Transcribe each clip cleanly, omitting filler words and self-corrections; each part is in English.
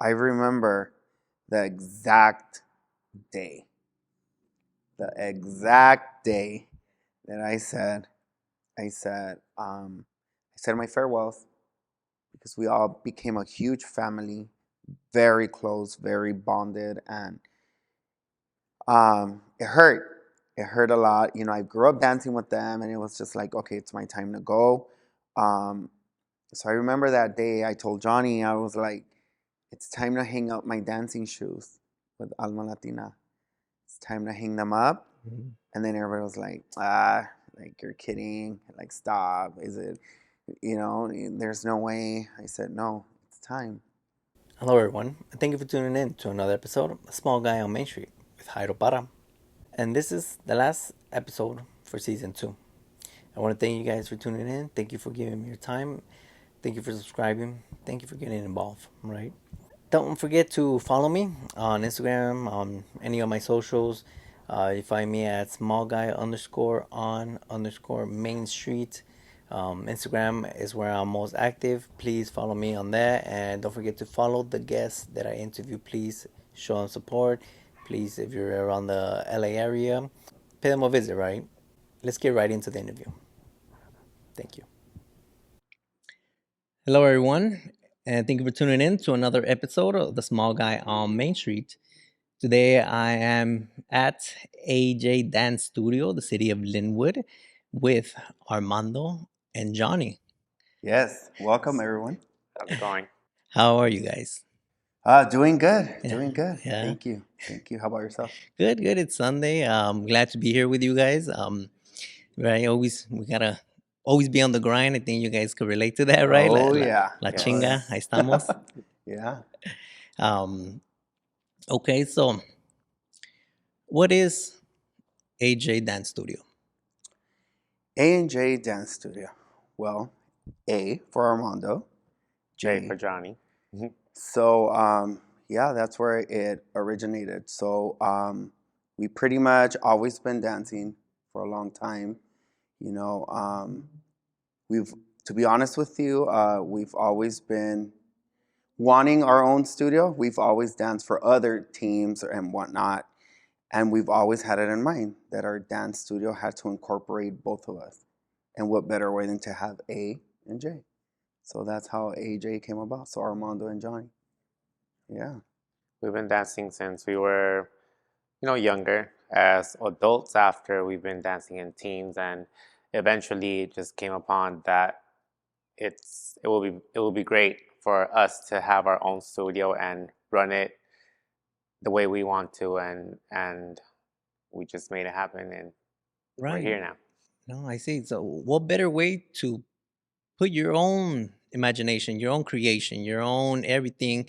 I remember the exact day, the exact day that I said my farewells because we all became a huge family, very close, very bonded, and it hurt. It hurt a lot. I grew up dancing with them, and it was just like, okay, it's my time to go. Um, so I remember that day. I told Johnny, I was like, it's time to hang up my dancing shoes with Alma Latina. It's time to hang them up. Mhm. And then everybody was like, like you're kidding. Like, stop. Is it, there's no way. I said, no, it's time. Hello, everyone, and thank you for tuning in to another episode of A Small Guy on Main Street with Jairo Para. And this is the last episode for season 2. I want to thank you guys for tuning in. Thank you for giving me your time. Thank you for subscribing. Thank you for getting involved, right? Don't forget to follow me on Instagram, on any of my socials. You find me at small guy underscore on underscore main street. Instagram is where I'm most active. Please follow me on there, and don't forget to follow the guests that I interview. Please show them support. Please, if you're around the LA area, pay them a visit, right? Let's get right into the interview. Thank you. Hello, everyone, and thank you for tuning in to another episode of The Small Guy on Main Street. Today, I am at AJ Dance Studio, the city of Linwood, with Armando and Johnny. Yes. Welcome, everyone. How's it going? How are you guys? Doing good. Yeah, Doing good. yeah, Thank you. Thank you. How about yourself? good, good. It's Sunday. Glad to be here with you guys. Right, we gotta always be on the grind. I think you guys could relate to that, right? Oh, yeah. La chinga, Yes. ahí estamos. Yeah. Um, okay, so what is AJ Dance Studio? A&J Dance Studio. Well, A for Armando. Jay J. for Johnny. Mhm. So, yeah, that's where it originated. So, we pretty much always been dancing for a long time. You know, we've, to be honest with you, we've always been wanting our own studio. We've always danced for other teams and whatnot. And we've always had it in mind that our dance studio had to incorporate both of us. And what better way than to have A and J? So that's how AJ came about. So Armando and Johnny. Yeah. We've been dancing since we were, younger. As adults, after we've been dancing in teams, and eventually it just came upon that it will be great for us to have our own studio and run it the way we want to, and we just made it happen, and we're Right. here now. No, I see. So, what better way to put your own imagination, your own creation, your own everything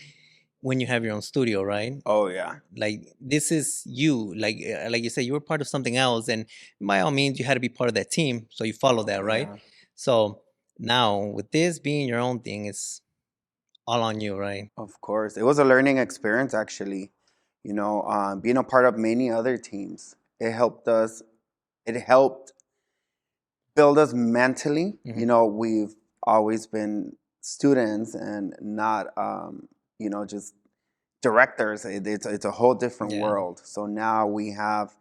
when you have your own studio, right? Oh yeah. Like this is you, like you said, you were part of something else, and by all means, you had to be part of that team, so you follow that, right? Yeah. So now with this being your own thing, it's all on you, right? Of course. It was a learning experience actually. Being a part of many other teams. It helped build us mentally. Hmm. We've always been students and not just directors. It's a whole different Yeah. world. So now we have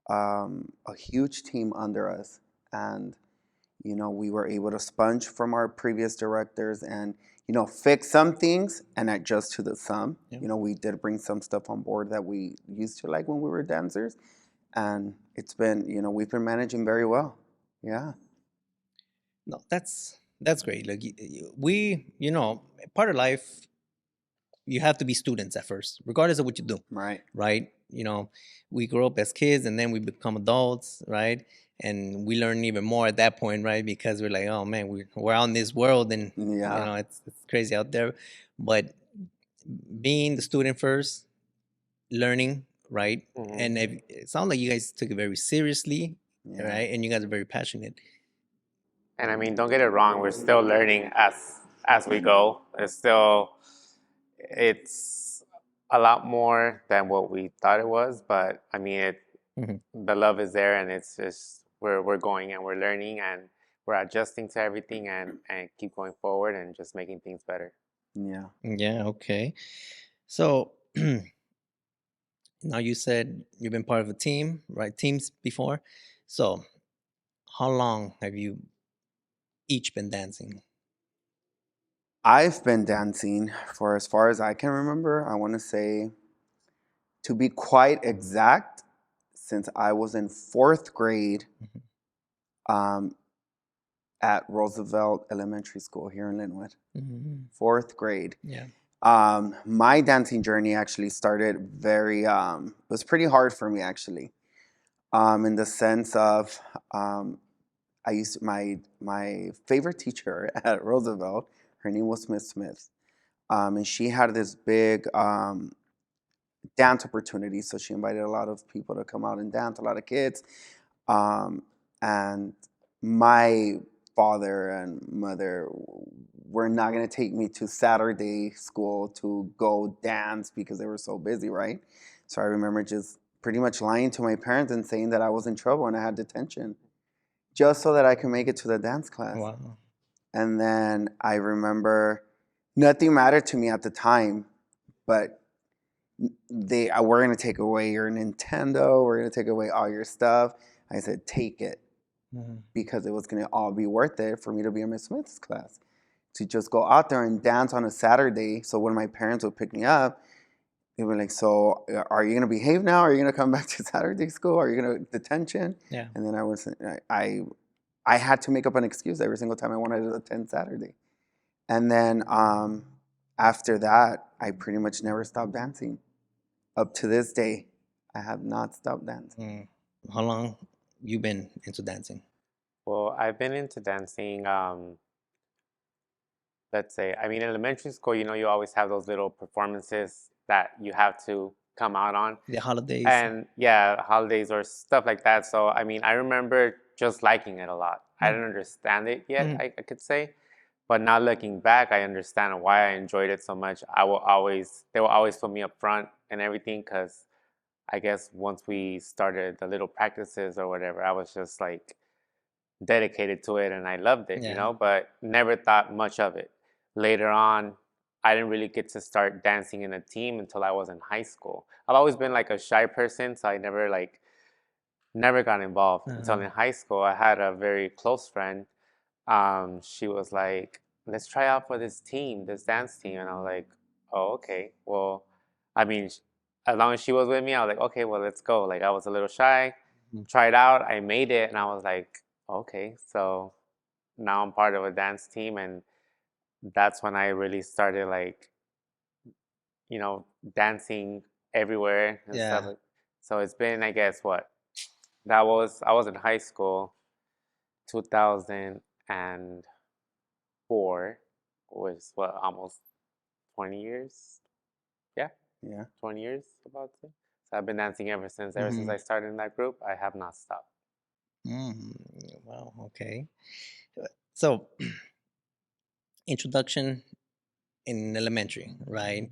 a huge team under us, and we were able to sponge from our previous directors and fix some things and adjust to the some. Yeah. We did bring some stuff on board that we used to like when we were dancers, and it's been we've been managing very well. Yeah. No, that's great. Like we, part of life, you have to be students at first, regardless of what you do, Right. right? We grow up as kids and then we become adults, right? And we learn even more at that point, right? Because we're like, oh man, we're out in this world, and Yeah. it's crazy out there. But being the student first, learning, right? Hmm. And it sounds like you guys took it very seriously, Yeah. right? And you guys are very passionate. And I mean, don't get it wrong, we're still learning as we go. It's a lot more than what we thought it was, but I mean, Hmm. the love is there, and it's just we're going and we're learning and we're adjusting to everything, and keep going forward and just making things better. Yeah. Yeah, okay. So now you said you've been part of a team, right? Teams before. So how long have you each been dancing? I've been dancing for as far as I can remember. I want to say, to be quite exact, since I was in fourth grade Mhm. um, at Roosevelt Elementary School here in Linwood. Mhm. Fourth grade. Yeah. My dancing journey actually started it was pretty hard for me actually, in the sense of I used my favorite teacher at Roosevelt. Her name was Miss Smith, and she had this big dance opportunity. So she invited a lot of people to come out and dance, a lot of kids, um, and my father and mother were not going to take me to Saturday school to go dance because they were so busy, right? So I remember just pretty much lying to my parents and saying that I was in trouble and I had detention just so that I could make it to the dance class. Wow. And then I remember nothing mattered to me at the time, but they we're gonna take away your Nintendo, we're gonna take away all your stuff. I said, take it, Mhm. because it was gonna all be worth it for me to be in Miss Smith's class. To just go out there and dance on a Saturday. So when my parents would pick me up, they were like, "So are you gonna behave now? Are you gonna come back to Saturday school? Are you gonna detention?" Yeah. And then I had to make up an excuse every single time I wanted to attend Saturday. And then after that, I pretty much never stopped dancing. Up to this day, I have not stopped dancing. Mm. How long you been into dancing? Well, I've been into dancing. Let's say, I mean, in elementary school, you always have those little performances that you have to come out on. The holidays. And yeah, holidays or stuff like that. So, I mean, I remember just liking it a lot. I Mm. didn't understand it yet, Mhm. I could say. But now looking back, I understand why I enjoyed it so much. They will always put me up front and everything because I guess once we started the little practices or whatever, I was just like dedicated to it and I loved it, Yeah. but never thought much of it. Later on, I didn't really get to start dancing in a team until I was in high school. I've always been like a shy person, so I never got involved until Uh-huh. in high school. I had a very close friend. She was like, "Let's try out for this team, this dance team," and I was like, "Oh, okay. Well, I mean, as long as she was with me, I was like, okay, well, let's go." Like I was a little shy, Mhm. tried out, I made it, and I was like, okay, so now I'm part of a dance team, and that's when I really started like you know dancing everywhere and stuff. Yeah. So it's been, I guess, what I was in high school, 2004, was what, almost 20 years. Yeah, Yeah. 20 years about to. So I've been dancing ever since. Ever since Mhm. I started in that group, I have not stopped. Wow. Okay. So introduction in elementary, right?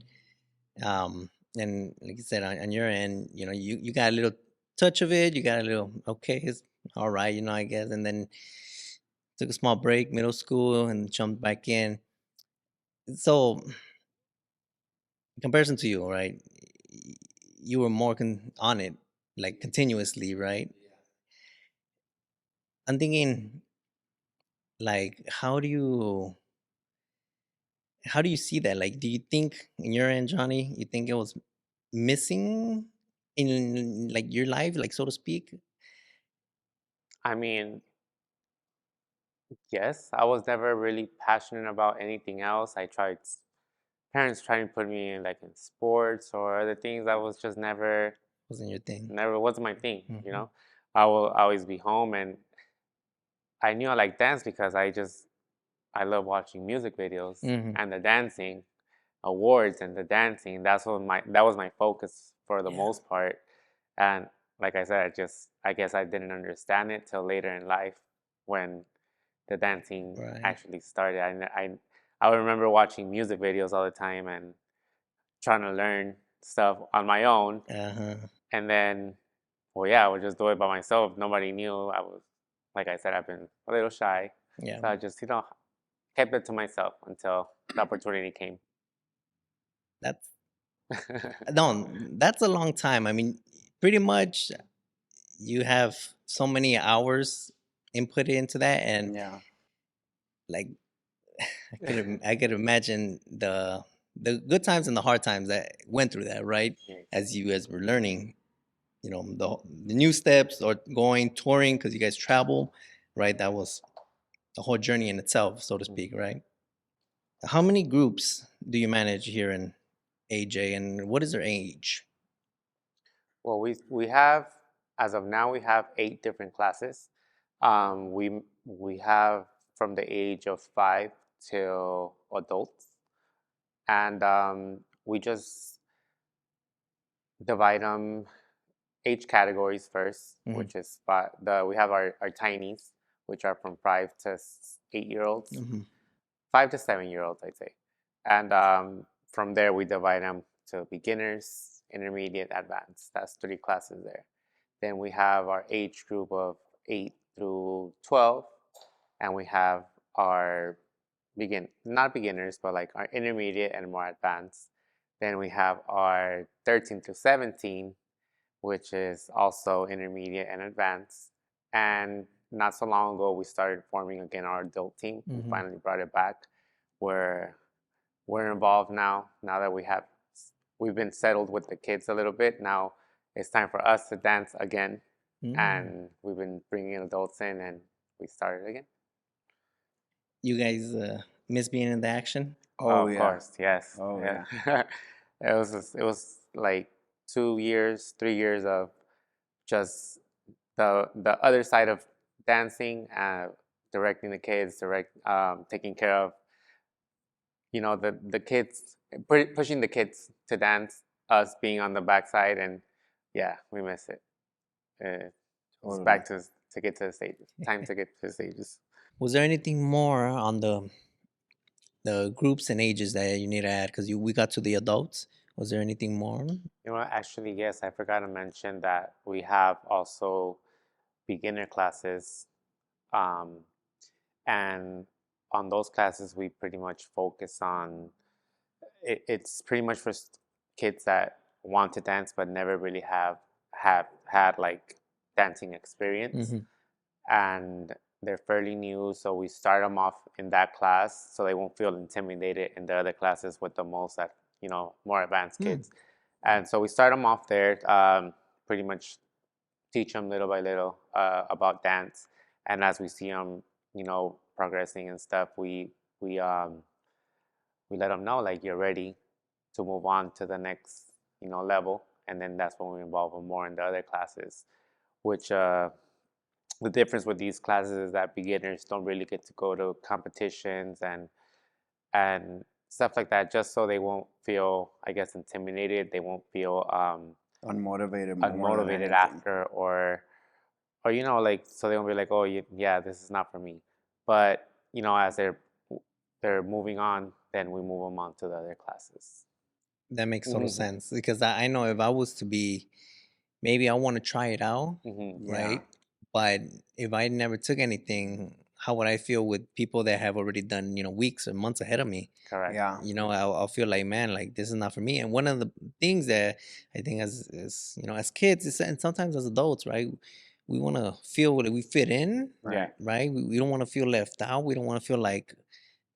And like you said, on your end, you got a little touch of it. You got a little, okay, it's all right, I guess. And then took a small break, middle school, and jumped back in. So, in comparison to you, right? You were more on it, like continuously, right? I'm thinking, like, how do you see that? Like, do you think in your end, Johnny, you think it was missing in like your life, like so to speak? I mean, yes, I was never really passionate about anything else. Parents tried to put me in like in sports or other things. I was just Wasn't your thing? never wasn't my thing, you Hmm. know. I will always be home, and I knew I liked dance because I love watching music videos Hmm. and the dancing awards and the dancing. That was my focus for the Yeah. most part. And like I said, I guess I didn't understand it till later in life when the dancing Right. actually started. I would remember watching music videos all the time and trying to learn stuff on my own. Uh-huh. And then, well, yeah, I would just do it by myself. Nobody knew. Like I said, I've been a little shy. Yeah. So I just, kept it to myself until the opportunity came. That's No, that's a long time. I mean, pretty much you have so many hours input into that, and Yeah. like I could imagine the good times and the hard times that went through that, right? Yes. As you guys were learning, the new steps or going touring because you guys travel, right? That was the whole journey in itself, so to speak, right? How many groups do you manage here in AJ, and what is their age? Well, we have, as of now, we have 8 different classes. We have from the age of 5 till adults, and we just divide them age categories first, Mhm. which is we have our tinies, which are from 5 to 8 year olds, Mhm. 5 to 7 year olds, I'd say, and from there we divide them to beginners, intermediate, advanced. That's 3 classes there. Then we have our age group of 8 through 12, and we have our not beginners, but like our intermediate and more advanced. Then we have our 13 to 17, which is also intermediate and advanced. And not so long ago, we started forming again our adult team. We finally brought it back. Where we're involved now. Now that we've been settled with the kids a little bit. Now it's time for us to dance again, and we've been bringing adults in, and we started again. You guys miss being in the action? Oh Of yeah. course, yes. Oh Yeah. It was like 2 years, 3 years of just the other side of dancing, directing the kids, taking care of the kids, pushing the kids to dance, us being on the backside, and yeah, we miss it. It's Totally. back to get to the stages. Time to get to the stages. Was there anything more on the groups and ages that you need to add? Because we got to the adults. Was there anything more? Actually, yes, I forgot to mention that we have also beginner classes, um, and on those classes we pretty much focus on it's pretty much for kids that want to dance but never really have had like dancing experience, Mhm. and they're fairly new, so we start them off in that class so they won't feel intimidated in the other classes with the most that more advanced kids. And so we start them off there, pretty much teach them little by little about dance, and as we see them progressing and stuff, we let them know like you're ready to move on to the next level, and then that's when we involve them more in the other classes, which the difference with these classes is that beginners don't really get to go to competitions and stuff like that, just so they won't feel, I guess, intimidated. They won't feel Unmotivated more than unmotivated anything. after, or like, so they won't be like, oh yeah, this is not for me. But as they're moving on, then we move them on to the other classes. That makes total sense because I know if I was to be, maybe I want to try it out, Yeah. right? But if I never took anything, how would I feel with people that have already done, weeks or months ahead of me? Correct. Yeah. I'll feel like, man, like this is not for me. And one of the things that I think as kids, and sometimes as adults, right? We want to feel that we fit in, Yeah. right? We don't want to feel left out. We don't want to feel like,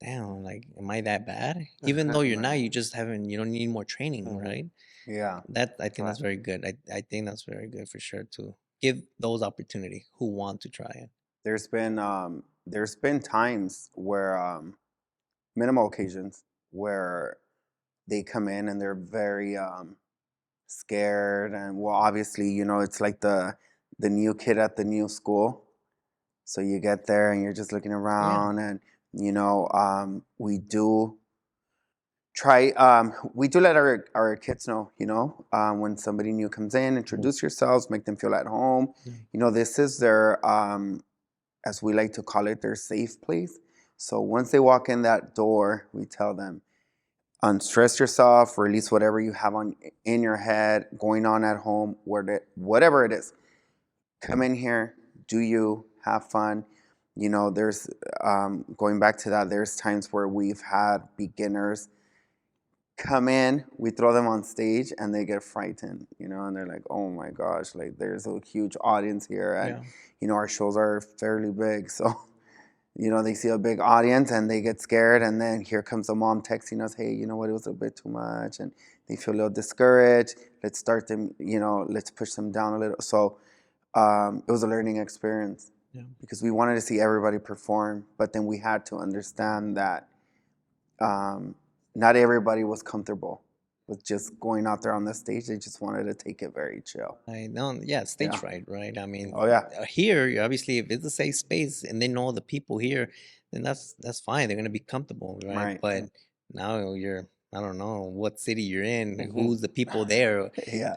damn, like, am I that bad? Even though you're not, you just haven't, you don't need more training, Mhm. right? Yeah. That I think that's Right. very good. I think that's very good for sure to give those opportunity who want to try it. There's been times where minimal occasions where they come in and they're very scared, and well, obviously, it's like the new kid at the new school. So you get there and you're just looking around, and we do try. We do let our kids know, when somebody new comes in, introduce yourselves, make them feel at home. This is their, as we like to call it, their safe place. So once they walk in that door, we tell them, unstress yourself, release whatever you have in your head, going on at home, whatever it is. Come in here, do you have fun? There's going back to that. There's times where we've had beginners come in, we throw them on stage, and they get frightened, and they're like, oh my gosh, like there's a huge audience here, and our shows are fairly big, so they see a big audience and they get scared, and then here comes the mom texting us, hey, you know what, it was a bit too much, and they feel a little discouraged. Let's start them, let's push them down a little. So it was a learning experience because we wanted to see everybody perform, but then we had to understand that not everybody was comfortable with just going out there on the stage. They just wanted to take it very chill. I know, stage fright, right? I mean, here, obviously, if it's a safe space and they know the people here, then that's fine. They're gonna be comfortable, right? But now I don't know what city you're in, who's the people there,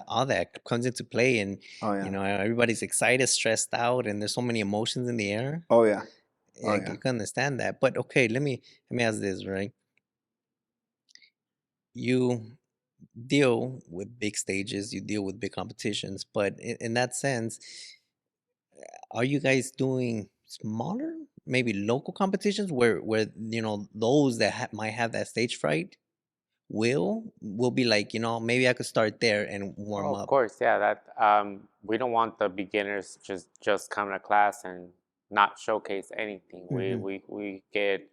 all that comes into play, and everybody's excited, stressed out, and there's so many emotions in the air. I can understand that. But okay, let me ask this, right? You deal with big stages, you deal with big competitions, but in that sense, are you guys doing smaller, maybe local competitions where those that might have that stage fright will be like, maybe I could start there and warm up? Of course, yeah. That we don't want the beginners just come to class and not showcase anything. We get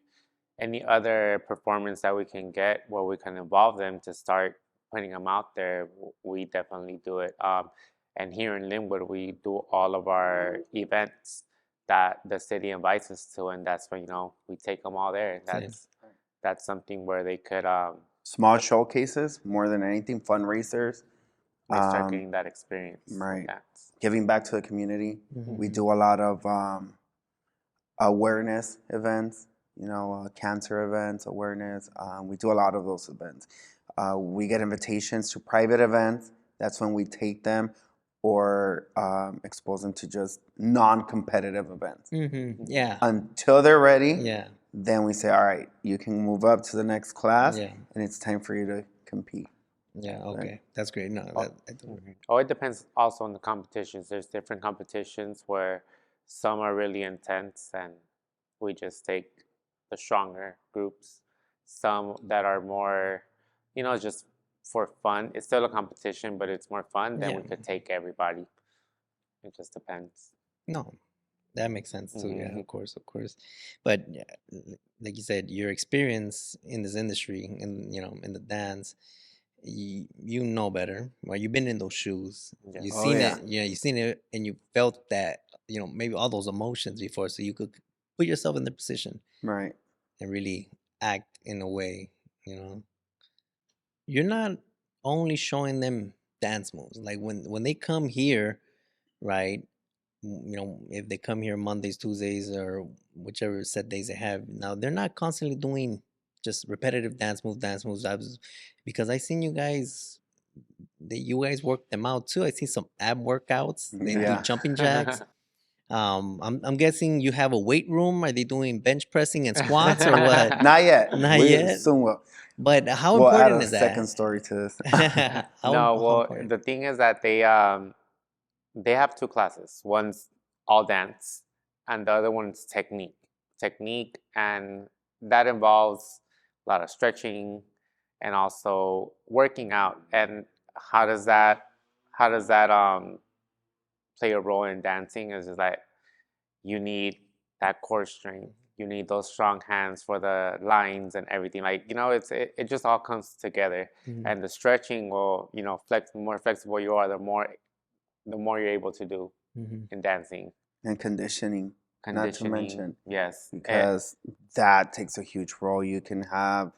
any other performance that we can get where we can involve them to start putting them out there. We definitely do it. And here in Linwood, we do all of our events that the city invites us to, and that's when we take them all there. That's something where they could small showcases more than anything, fundraisers. They start getting that experience, right? Giving back to the community. We do a lot of awareness events. Cancer events, awareness. We do a lot of those events. We get invitations to private events. That's when we take them or expose them to just non-competitive events. Until they're ready, then we say, all right, you can move up to the next class, and it's time for you to compete. Okay. That's great. No, it depends also on the competitions. There's different competitions where some are really intense, and we just take the stronger groups. Some that are more, just for fun. It's still a competition, but it's more fun. Then we could take everybody. It just depends. No, that makes sense too. Yeah, of course. But like you said, your experience in this industry, in the dance, you know better. Right? You've been in those shoes. You've seen it. You've seen it, and you felt that. Maybe all those emotions before, so you could put yourself in the position, right, and really act in a way. You're not only showing them dance moves. Like when they come here, right? If they come here Mondays, Tuesdays, or whichever set days they have, now they're not constantly doing just repetitive dance moves. Because I seen you guys, you guys work them out too. I see some ab workouts. They do jumping jacks. I'm guessing you have a weight room. Are they doing bench pressing and squats or what? Not yet. Not yet. Soon will. But how important is that? Second story to this. The thing is that they have two classes. One's all dance, and the other one's technique, and that involves a lot of stretching and also working out. And how does that play a role in dancing? Is that you need that core strength, you need those strong hands for the lines and everything. Like it just all comes together. And the stretching will more flexible you are, the more you're able to do in dancing. And conditioning, not to mention. Yes. Because that takes a huge role. You can have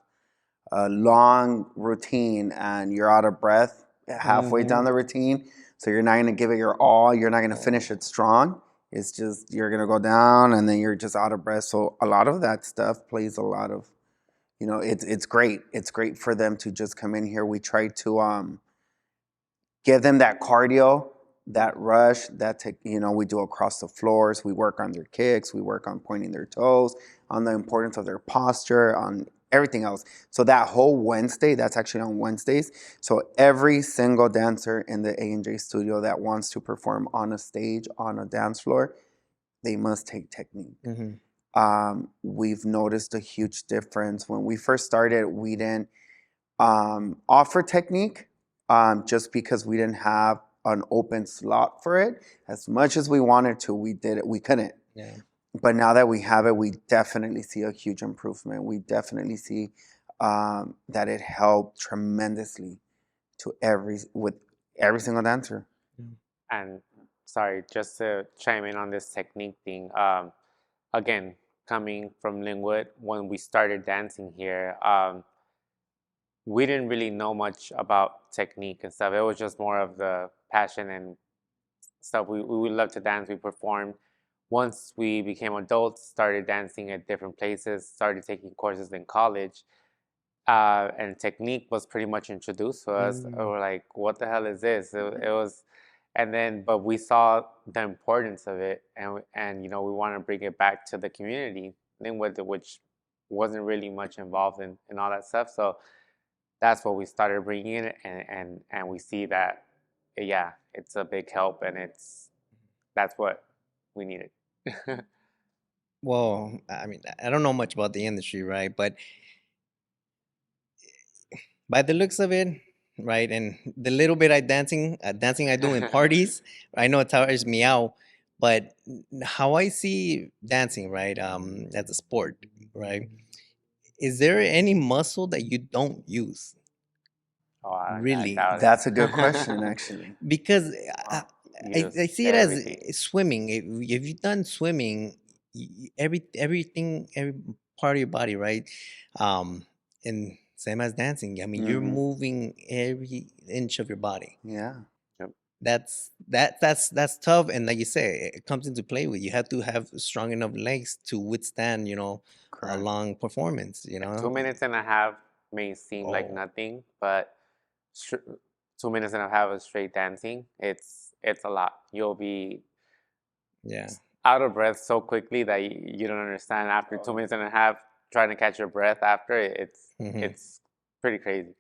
a long routine and you're out of breath halfway down the routine. So you're not going to give it your all. You're not going to finish it strong. It's just you're going to go down and then you're just out of breath. So a lot of that stuff plays a lot of, it's great. It's great for them to just come in here. We try to give them that cardio, that rush, we do across the floors. We work on their kicks. We work on pointing their toes, on the importance of their posture, on everything else. So that whole Wednesday, that's actually on Wednesdays. So every single dancer in the A&J studio that wants to perform on a stage, on a dance floor, they must take technique. We've noticed a huge difference. When we first started, we didn't offer technique, just because we didn't have an open slot for it. As much as we wanted to, we couldn't. Yeah. But now that we have it, we definitely see a huge improvement. We definitely see that it helped tremendously with every single dancer. And sorry, just to chime in on this technique thing. Again, coming from Linwood, when we started dancing here, we didn't really know much about technique and stuff. It was just more of the passion and stuff. We love to dance. We performed. Once we became adults, started dancing at different places, started taking courses in college, and technique was pretty much introduced to us. We were like, what the hell is this? It was, and then, but we saw the importance of it, and you know, we want to bring it back to the community, which wasn't really much involved in all that stuff. So that's what we started bringing in, and we see that, yeah, it's a big help, and that's what we needed. Well, I mean, I don't know much about the industry, right? But by the looks of it, right, and the little bit dancing I do in parties, I know it tires me out. But how I see dancing, right, as a sport, right, is there any muscle that you don't use? Oh, I Really? doubt it. That's a good question, actually. Because I see it as Everything. swimming. If you've done swimming, everything, every part of your body, right? And same as dancing. I mean, you're Mhm. moving every inch of your body. Yeah. Yep. That's tough. And like you say, it comes into play with you have to have strong enough legs to withstand, a Correct. long performance. 2 minutes and a half may seem like Oh. nothing, but 2 minutes and a half of straight dancing, it's a lot. You'll be Yeah. out of breath so quickly that you don't understand. After 2 minutes and a half, trying to catch your breath after Mhm. it's pretty crazy.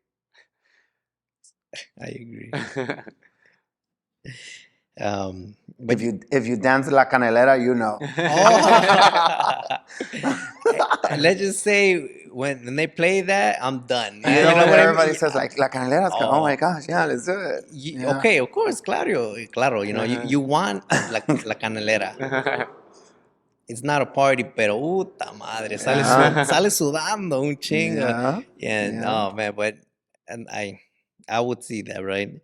I agree. If you dance la canelera, you know. Let's just say when they play that, I'm done. You know when what I everybody mean? says like la canelera, oh my gosh, yeah, let's do it. Yeah. Okay, of course, claro. You want la canelera. It's not a party, pero puta madre, Yeah. sale sudando un chingo. Yeah. And Yeah. oh man, but and I would see that, right?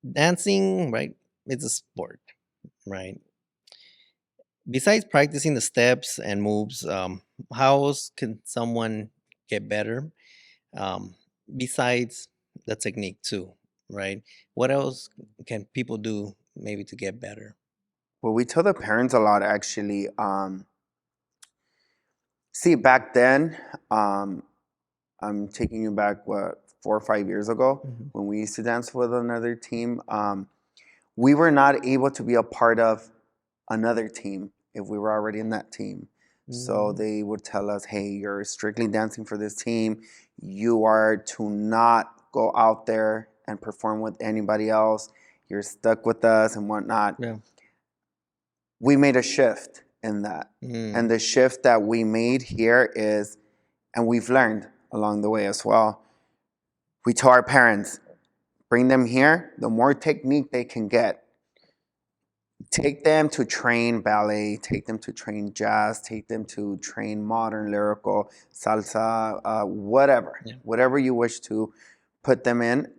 Dancing, right? It's a sport, right? Besides practicing the steps and moves, how else can someone get better? Um, Besides the technique too, right? What else can people do maybe to get better? Well, we tell the parents a lot actually. See, back then, I'm taking you back, what, 4 or 5 years ago, Mhm. when we used to dance with another team. We were not able to be a part of another team if we were already in that team. So they would tell us, hey, you're strictly dancing for this team. You are to not go out there and perform with anybody else. You're stuck with us and whatnot. Yeah. We made a shift in that. And the shift that we made here is, and we've learned along the way as well, we tell our parents, bring them here, the more technique they can get. Take them to train ballet, take them to train jazz, take them to train modern, lyrical, salsa, whatever. Yeah. Whatever you wish to put them in,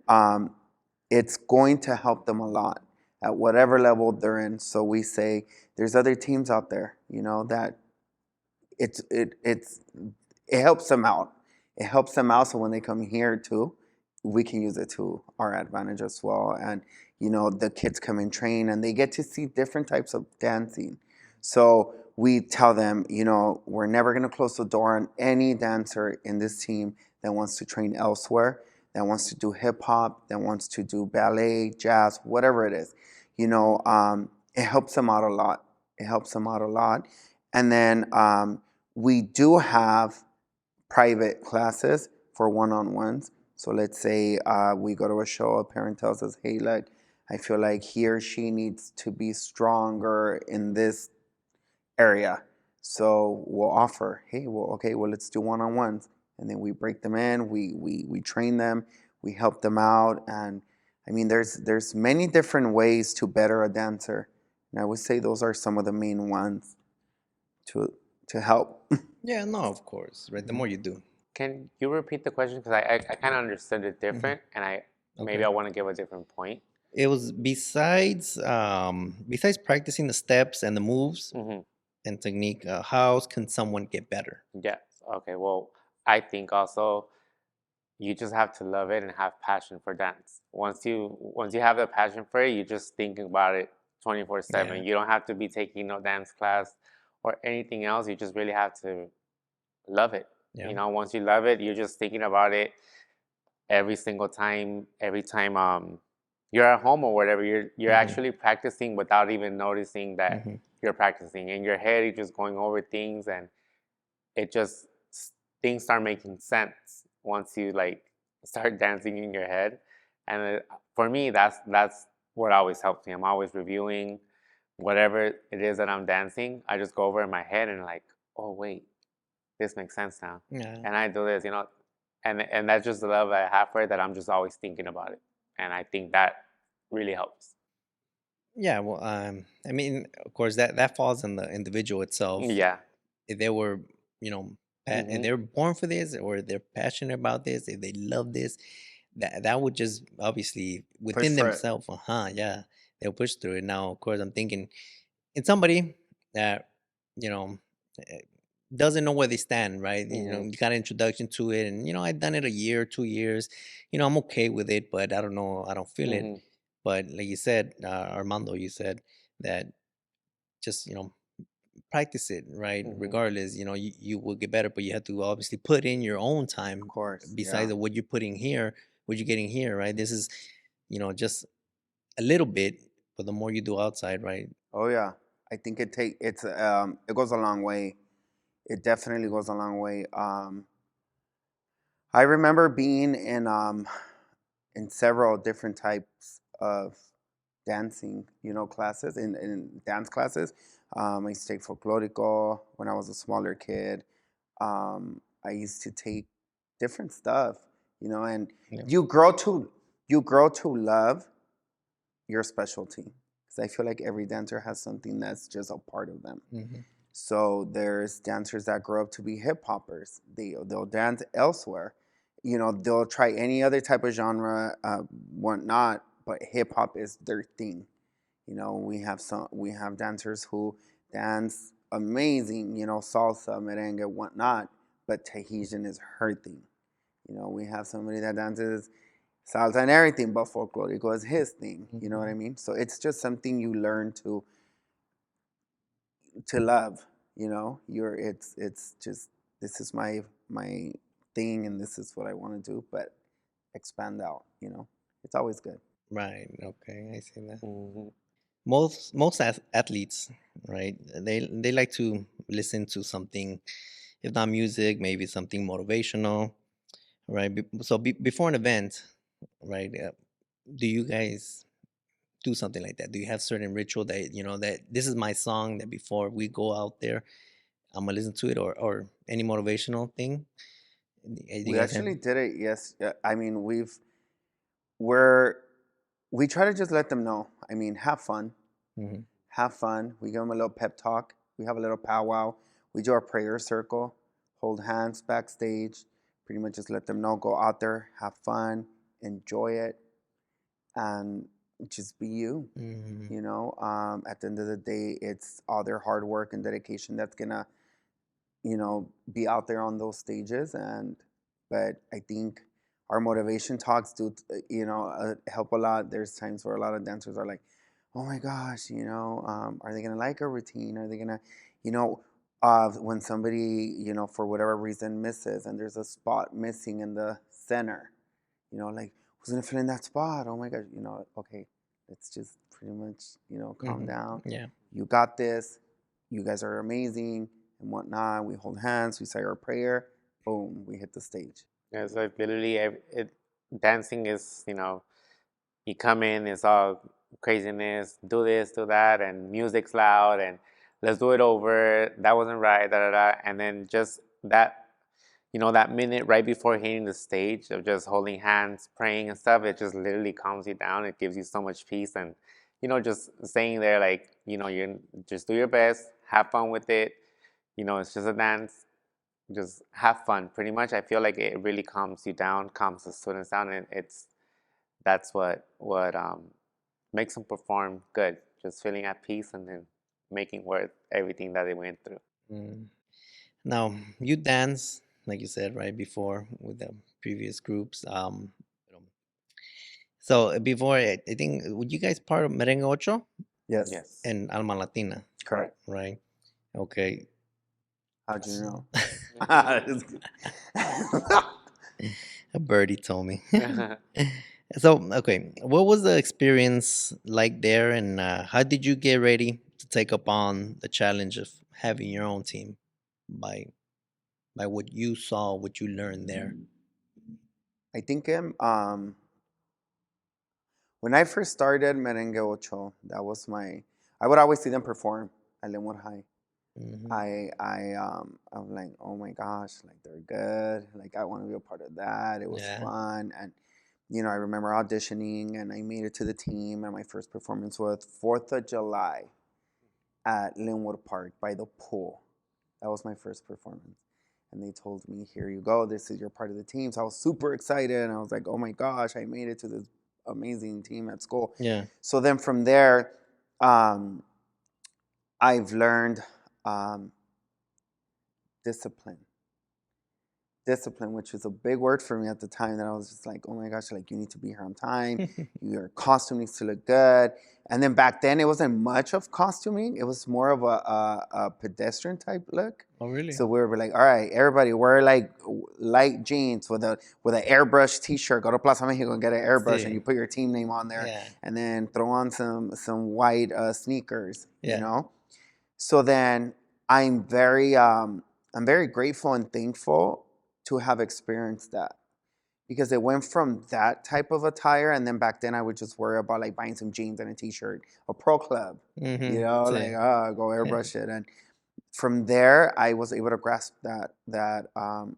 it's going to help them a lot at whatever level they're in. So we say there's other teams out there, that it helps them out. It helps them out so when they come here too, we can use it to our advantage as well. And the kids come and train and they get to see different types of dancing. So we tell them, we're never going to close the door on any dancer in this team that wants to train elsewhere, that wants to do hip hop, that wants to do ballet, jazz, whatever it is. It helps them out a lot. It helps them out a lot. And then we do have private classes for one-on-ones. So let's say we go to a show, a parent tells us, hey, look, I feel like he or she needs to be stronger in this area. So we'll offer, hey, well, okay, well, let's do one-on-ones. and then we break them in. We train them. We help them out, and I mean, there's many different ways to better a dancer, and I would say those are some of the main ones to to help. Yeah, no, of course, right? The more you do. Can you repeat the question? Because I kind of understood it Hmm. different, and maybe Okay. I want to give a different point. It was besides practicing the steps and the moves Hmm. and technique, how can someone get better? Yes. Okay. Well, I think also you just have to love it and have passion for dance. Once you have the passion for it, you're just thinking about it 24/7. Yeah. You don't have to be taking no dance class or anything else. You just really have to love it. Yeah. Once you love it, you're just thinking about it every single time. Every time you're at home or whatever, you're Hmm. actually practicing without even noticing that Hmm. you're practicing. In your head, you're just going over things, and it just things start making sense once you like start dancing in your head. And for me, that's what always helps me. I'm always reviewing whatever it is that I'm dancing. I just go over in my head and like, oh wait, this makes sense now, Yeah. and I do this, and that's just the love I have for it, that I'm just always thinking about it, and I think that really helps. Yeah. Well, I mean, of course, that falls on the individual itself. Yeah. If they were, you know, if Hmm. they're born for this or they're passionate about this, if they love this, that would just obviously Push within for it. themselves, yeah, they'll push through it. Now, of course, I'm thinking in somebody that you know eh, doesn't know where they stand, right? Hmm. You got an introduction to it, and I've done it a year, 2 years. I'm okay with it, but I don't know, I don't feel it. Hmm. But like you said, Armando, you said that just practice it, right? Hmm. Regardless, you will get better, but you have to obviously put in your own Of time course, besides yeah. of what you're putting here, what you're getting here, right? This is, just a little bit, but the more you do outside, right? Oh yeah. I think it goes a long way. It definitely goes a long way. I remember being in several different types of dancing, classes in dance classes. I used to take folklorico when I was a smaller kid. I used to take different stuff, and Yeah. you grow to love your specialty, because I feel like every dancer has something that's just a part of them. Hmm. So there's dancers that grow up to be hip hoppers. They'll dance elsewhere. They'll try any other type of genre, whatnot, but hip hop is their thing. We have dancers who dance amazing, salsa, merengue, whatnot, but Tahitian is her thing. We have somebody that dances salsa and everything, but folklorico is his thing. You know what I Hmm. mean? So it's just something you learn to love. It's just, this is my thing, and this is what I want to do, but expand out. It's always good. Right. Okay. I see that. Hmm. Most athletes, right? They like to listen to something, if not music, maybe something motivational, right? So before an event, right? Do you guys do something like that? Do you have certain ritual that that this is my song that before we go out there, I'm gonna listen to it, or any motivational thing? Do you We guys have? actually did it. Yes, I mean we're we try to just let them know. I mean, have fun, Hmm. have fun. We give them a little pep talk. We have a little powwow. We do our prayer circle, hold hands backstage. Pretty much just let them know, go out there, have fun, enjoy it, and just be you. Hmm. At the end of the day, it's all their hard work and dedication that's gonna, be out there on those stages. But I think our motivation talks do, help a lot. There's times where a lot of dancers are like, oh my gosh, are they gonna like our routine? Are they gonna, you know, when somebody, for whatever reason misses and there's a spot missing in the center, like, who's gonna fill in that spot? Oh my gosh, okay, let's just pretty much, calm Hmm. down. Yeah. You got this. You guys are amazing and whatnot. We hold hands, we say our prayer, boom, we hit the stage. Yeah, so literally, dancing is, you come in, it's all craziness, do this, do that, and music's loud, and let's do it over. That wasn't right, da da da. And then just that, you know, that minute right before hitting the stage of just holding hands, praying and stuff, it just literally calms you down. It gives you so much peace. And, you know, just staying there, like, you know, you just do your best, have fun with it. You know, it's just a dance. Just have fun. Pretty much, I feel like it really calms you down, calms the students down, and that's what makes them perform good. Just feeling at peace and then making worth everything that they went through. Mm. Now, you dance, like you said right before with the previous groups. You know, so before, I think, would you guys part of Merengue Ocho Yes, Yes. and Alma Latina, correct. right? Okay. How'd you know? A birdie told me. So, okay, what was the experience like there, and how did you get ready to take up on the challenge of having your own team by what you saw, what you learned there? I think when I first started Merengue Ocho, that was I would always see them perform at Linwood High. Hmm. I'm like, oh my gosh, like they're good. Like I want to be a part of that. It was Yeah. fun. And, you know, I remember auditioning and I made it to the team. And my first performance was 4th of July at Linwood Park by the pool. That was my first performance. And they told me, here you go. This is your part of the team. So I was super excited. And I was like, oh my gosh, I made it to this amazing team at school. Yeah. So then from there, um, I've learned discipline. Discipline, which was a big word for me at the time, that I was just like, oh my gosh, like you need to be here on time. Your costume needs to look good. And then back then it wasn't much of costuming. It was more of a pedestrian type look. Oh, really? So we were like, all right, everybody wear like light jeans with an airbrush t-shirt. Go to Plaza Mexico and get an airbrush Sí. and you put your team name on there. Yeah. And then throw on some white sneakers, you Yeah. know? So then I'm very grateful and thankful to have experienced that, because it went from that type of attire, and then back then I would just worry about like buying some jeans and a t-shirt, a pro club, you know, Sí. like go airbrush it. And from there I was able to grasp that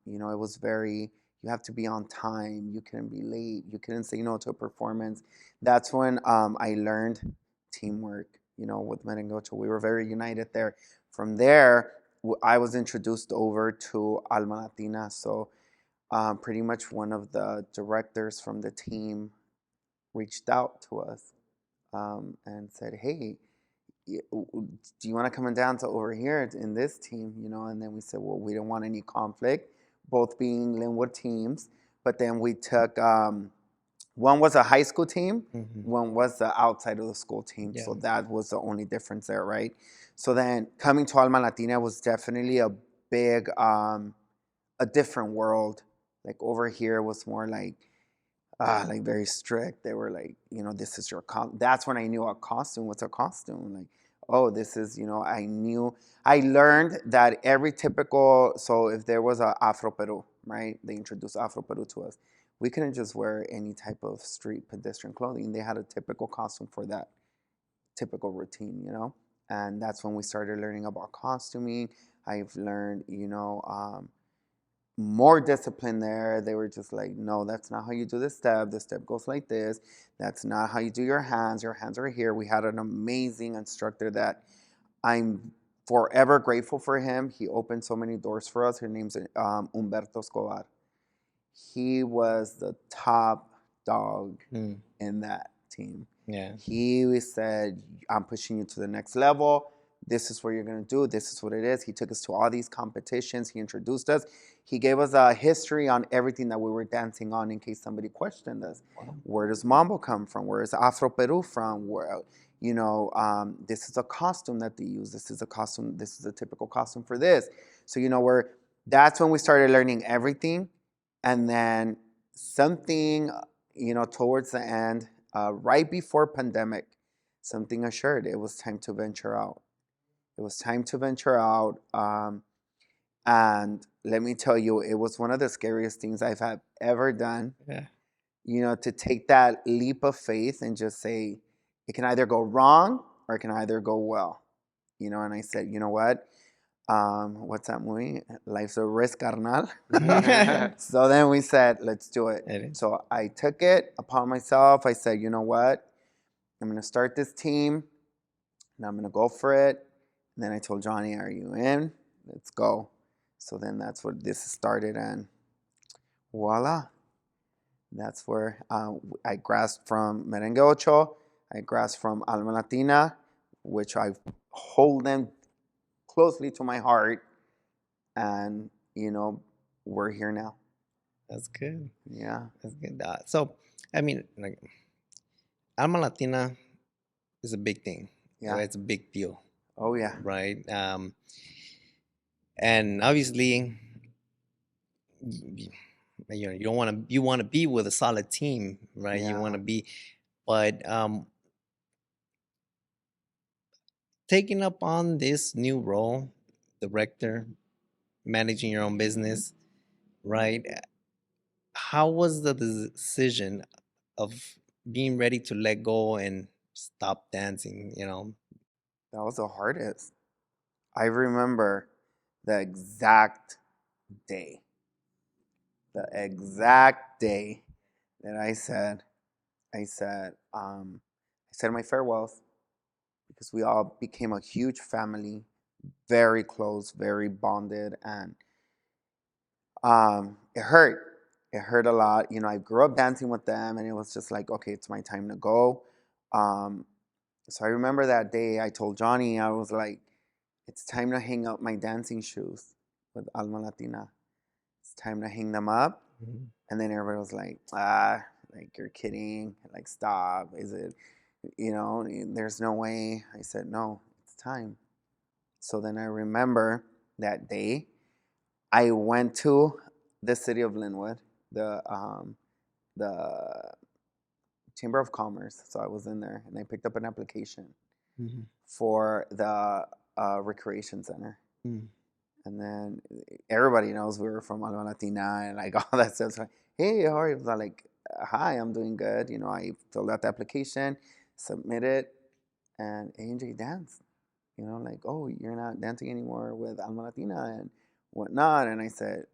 you know, it was very, you have to be on time, you couldn't be late, you couldn't say no to a performance. That's when I learned teamwork, you know, with Merengocho. We were very united there. From there I was introduced over to Alma Latina. So pretty much one of the directors from the team reached out to us and said, hey, do you want to come down to over here in this team, you know? And then we said, well, we don't want any conflict, both being Linwood teams. But then we took, one was a high school team, one was the outside of the school team. Yeah. So that was the only difference there, right? So then coming to Alma Latina was definitely a big, a different world. Like over here was more like very strict. They were like, you know, this is your that's when I knew a costume was a costume. Like, oh, this is, you know, I learned that every typical, so if there was a Afro Peru, right? They introduced Afro Peru to us. We couldn't just wear any type of street pedestrian clothing. They had a typical costume for that typical routine, you know? And that's when we started learning about costuming. I've learned, you know, more discipline there. They were just like, no, that's not how you do this step. The step goes like this. That's not how you do your hands. Your hands are here. We had an amazing instructor that I'm forever grateful for him. He opened so many doors for us. Her name's Humberto Escobar. He was the top dog in that team. Yeah. He said, I'm pushing you to the next level. This is what you're going to do. This is what it is. He took us to all these competitions. He introduced us. He gave us a history on everything that we were dancing on in case somebody questioned us. Wow. Where does Mambo come from? Where is Afro Peru from? Where, you know, this is a costume that they use. This is a costume. This is a typical costume for this. So, you know, that's when we started learning everything. And then something, you know, towards the end, right before pandemic, something assured it was time to venture out. It was time to venture out. And let me tell you, it was one of the scariest things I've ever done. Yeah. You know, to take that leap of faith and just say, it can either go wrong or it can either go well. You know, and I said, you know what? what's that movie? Life's a Risk, carnal. It So then we said, let's do it. is. So I took it upon myself. I said, you know what? I'm going to start this team and I'm going to go for it. And then I told Johnny, are you in? Let's go. So then that's where this started. And voila. That's where I grasped from Merengue Ocho. I grasped from Alma Latina, which I hold them closely to my heart. And, we're here now. That's good. Yeah. That's good. So, I mean, like, Alma Latina is a big thing. Yeah. It's a big deal, Oh, yeah. right? And obviously, you, you don't want to. You want to be with a solid team, right? You want Yeah. to be, but taking up on this new role, director, managing your own business, right? How was the decision of being ready to let go and stop dancing? That was the hardest. I remember the exact day. The exact day that I said my farewells because we all became a huge family, very close, very bonded, and it hurt. It hurt a lot. I grew up dancing with them, and it was just like, okay, it's my time to go. Um, so I remember that day. I told Johnny, I was like, it's time to hang up my dancing shoes with Alma Latina. It's time to hang them up. Mhm. And then everybody was like, like you're kidding. Like, stop. Is it, there's no way. I said, no, it's time. So then I remember that day, I went to the city of Linwood, the Chamber of Commerce. So I was in there and I picked up an application Mhm. for the recreation center. Mm. And then everybody knows we were from Alma Latina and like all that stuff. So, hey, how are you? I was like, hi, I'm doing good. I filled out the application, submitted, and AJ danced. Like, oh, you're not dancing anymore with Alma Latina and whatnot. And I said,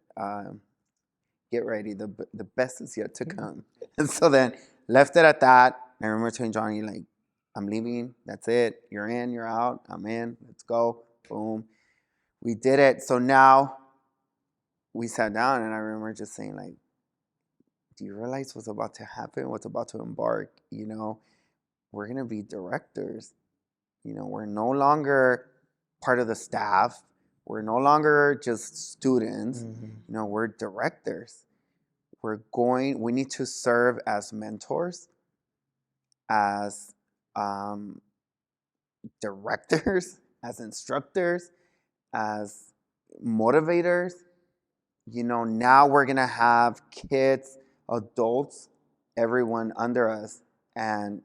get ready. The best is yet to come. And so then left it at that. I remember telling Johnny, like, I'm leaving. That's it. You're in, you're out. I'm in. Let's go. Boom. We did it. So now we sat down and I remember just saying, like, do you realize what's about to happen? What's about to embark? We're going to be directors. We're no longer part of the staff. We're no longer just students. Mhm. We're directors. We need to serve as mentors, as directors, as instructors, as motivators. Now we're going to have kids, adults, everyone under us, and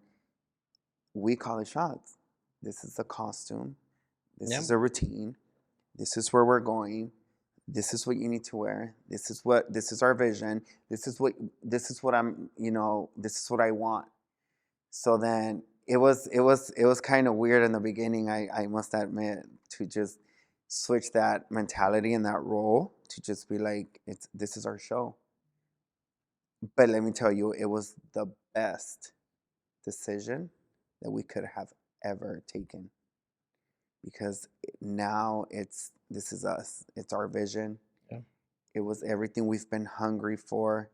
we call the shots. This is the costume. This Yep. is a routine. This is where we're going. This is what you need to wear. This is our vision. This is what I'm, this is what I want. So then it was kind of weird in the beginning, I must admit, to just switch that mentality and that role to just be like, this is our show. But let me tell you, it was the best decision that we could have ever taken, because now this is us. It's our vision. Yeah. It was everything we've been hungry for.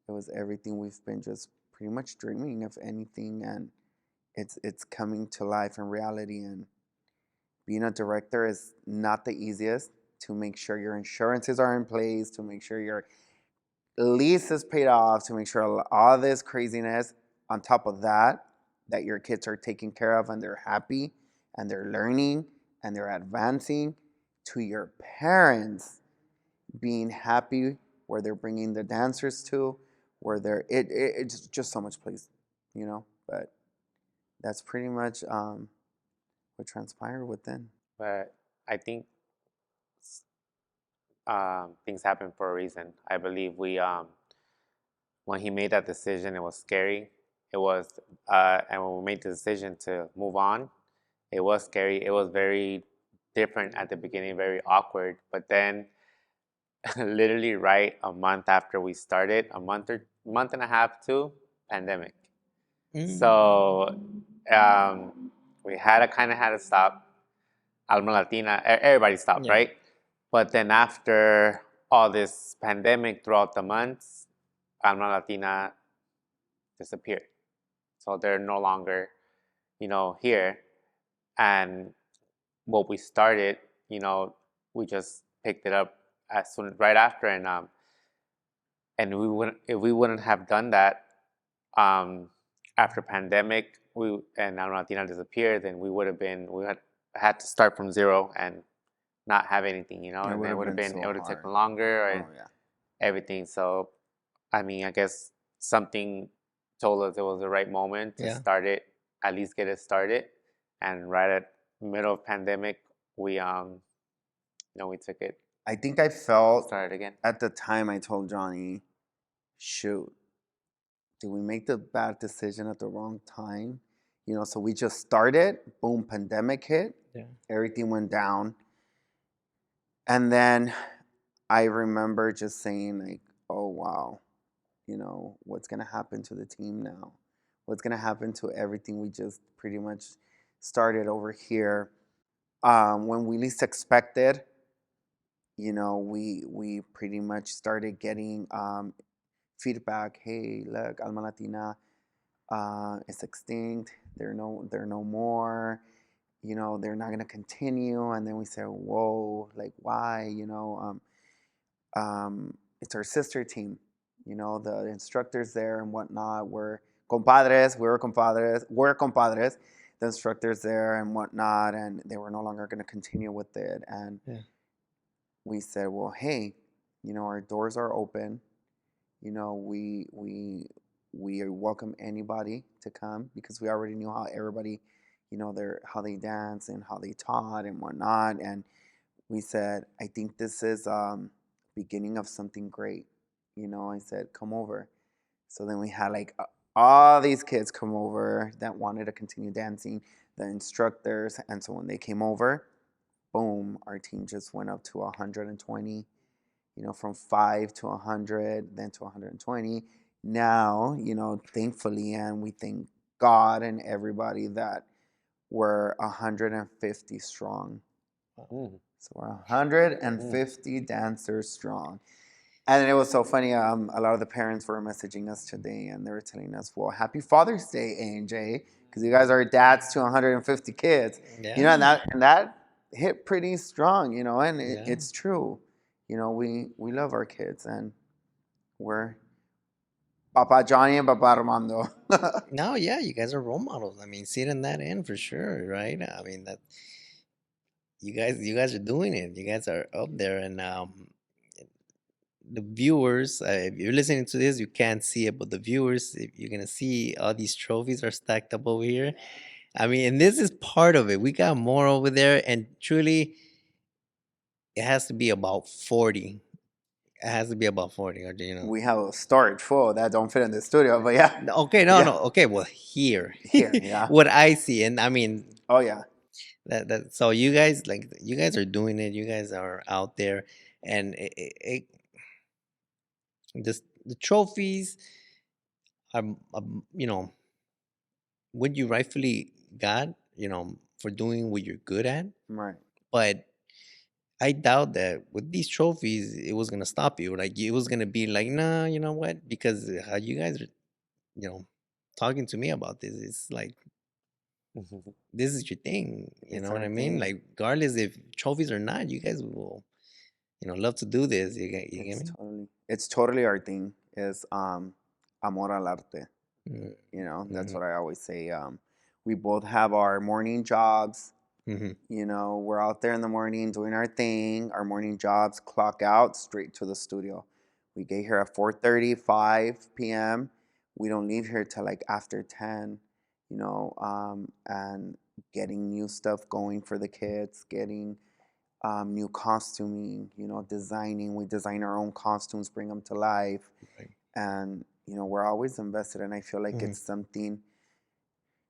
It was everything we've been just pretty much dreaming of anything, and it's coming to life in reality. And being a director is not the easiest. To make sure your insurances are in place, to make sure your lease is paid off, to make sure all this craziness, on top of that your kids are taken care of and they're happy and they're learning and they're advancing, to your parents being happy where they're bringing the dancers to, where it's just so much place, but that's pretty much what transpired within. But I think things happen for a reason. I believe when he made that decision, it was scary. It was, and when we made the decision to move on, it was scary. It was very different at the beginning, very awkward. But then, literally, right a month after we started, a month and a half to pandemic. So we had to kind of had to stop. Alma Latina, everybody stopped, Yeah. right? But then after all this pandemic throughout the months, Alma Latina disappeared. So they're no longer, here. And what we started, we just picked it up as soon right after, and we wouldn't if we wouldn't have done that after pandemic, we and Alma Latina disappeared, then we had to start from zero and not have anything, It and would then have been it so would have taken hard. longer and Oh yeah. everything. So, I mean, I guess something told us it was the right moment to Yeah. start it, at least get it started. And right at middle of pandemic, we took it, I think I felt started again. at the time I told Johnny, shoot, did we make the bad decision at the wrong time? So we just started, boom, pandemic hit, Yeah. everything went down. And then I remember just saying, like, oh, wow, what's going to happen to the team now? What's going to happen to everything we just pretty much started over here? When we least expected, we pretty much started getting feedback. Hey, look, Alma Latina is extinct. They're no more. They're not gonna continue. And then we said, whoa, like why? It's our sister team. The instructors there and whatnot were compadres. We're compadres. The instructors there and whatnot, and they were no longer going to continue with it. And Yeah. we said, well, hey, our doors are open. We welcome anybody to come because we already knew how everybody, how they dance and how they taught and whatnot. And we said, I think this is beginning of something great. I said, come over. So then we had like all these kids come over that wanted to continue dancing, the instructors. And so when they came over, boom, our team just went up to 120, from 5 to 100, then to 120. Now, thankfully, and we thank God and everybody that we're 150 strong. Mm. So we're 150 dancers strong. And it was so funny. A lot of the parents were messaging us today, and they were telling us, "Well, Happy Father's Day, A&J, because you guys are dads to 150 kids." Yeah. And that hit pretty strong, and Yeah. it's true. We love our kids, and we're Papa Johnny and Papa Armando. No, yeah, you guys are role models. I mean, seeing that in for sure, right? I mean that you guys are doing it. You guys are up there, and the viewers, if you're listening to this, you can't see it, but the viewers, if you're gonna see all these trophies are stacked up over here. I mean, and this is part of it. We got more over there, and truly, it has to be about 40. It has to be about 40, or do you know? We have a storage full that don't fit in the studio, but yeah, Okay, no, yeah, no, okay. Well, here, here, yeah, what I see, and I mean, oh yeah, that. So you guys, like, you guys are doing it. You guys are out there, and just the trophies are, you know, what you rightfully got, for doing what you're good at. right. But I doubt that with these trophies, it was gonna stop you. Like it was gonna be like, nah, you know what? Because how you guys are, you know, talking to me about this, it's like this is your thing. You It's know what our I mean? thing. Like regardless if trophies or not, you guys will, love to do this. You get It's me? totally our thing. Is amor al arte. That's Mm-hmm. what I always say. We both have our morning jobs. Mm-hmm. We're out there in the morning doing our thing. Our morning jobs clock out straight to the studio. We get here at 4:30, 5 p.m. We don't leave here till like after 10. And getting new stuff going for the kids, getting new costuming, designing. We design our own costumes, bring them to life. Right. And, we're always invested. And I feel like Mm-hmm.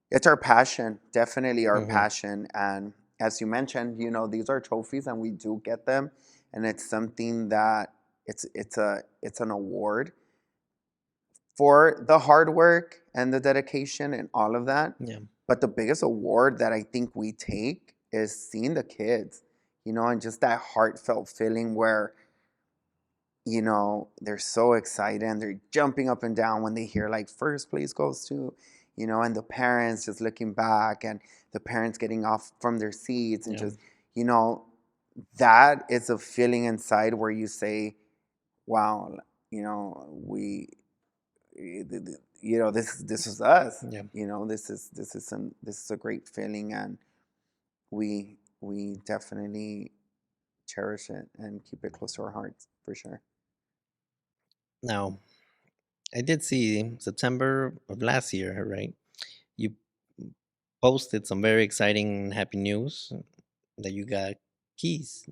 it's our passion, definitely our Mm-hmm. passion. And as you mentioned, these are trophies and we do get them, and it's something that it's an award for the hard work and the dedication and all of that. Yeah. But the biggest award that I think we take is seeing the kids, and just that heartfelt feeling where, they're so excited and they're jumping up and down when they hear like first place goes to, and the parents just looking back and the parents getting off from their seats and Yeah. just, you know, that is a feeling inside where you say, wow, we, this is us, Yeah. this is a great feeling, and we definitely cherish it and keep it close to our hearts for sure. Now, I did see September of last year, right? You posted some very exciting, happy news that you got keys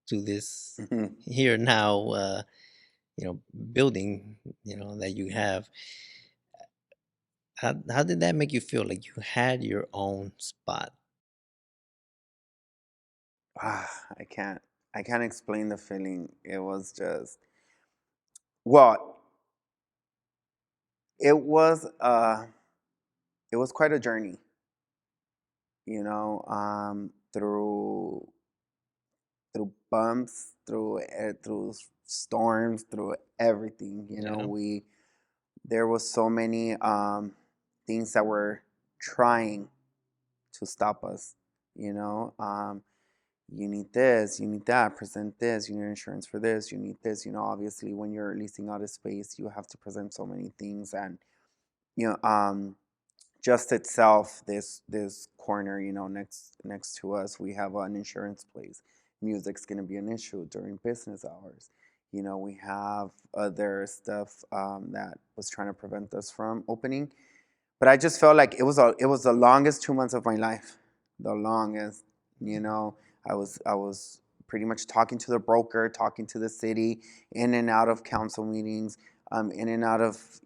to this Mhm. here now, building, that you have. How did that make you feel? Like you had your own spot? Ah, I can't explain the feeling. It was just, well, it was uh it was quite a journey, through bumps, through storms, through everything. Yeah. We there was so many things that were trying to stop us. You know, you need this, you need that, present this, you need insurance for this, you need this. Obviously, when you're leasing out a space, you have to present so many things, and you know, um, just itself, this corner, next to us, we have an insurance place. Music's gonna be an issue during business hours. We have other stuff that was trying to prevent us from opening. But I just felt like it was the longest 2 months of my life, the longest. You know, I was pretty much talking to the broker, talking to the city, in and out of council meetings, in and out of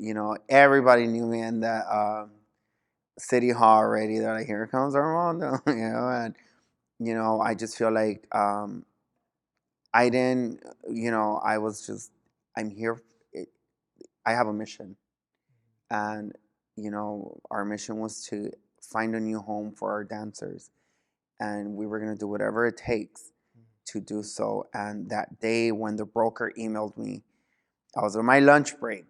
everybody knew me in that city hall already. They're like, here comes Armando, and I just feel like I didn't, I was just, I'm here. It, I have a mission, and our mission was to find a new home for our dancers, and we were going to do whatever it takes to do so. And that day when the broker emailed me, I was on my lunch break.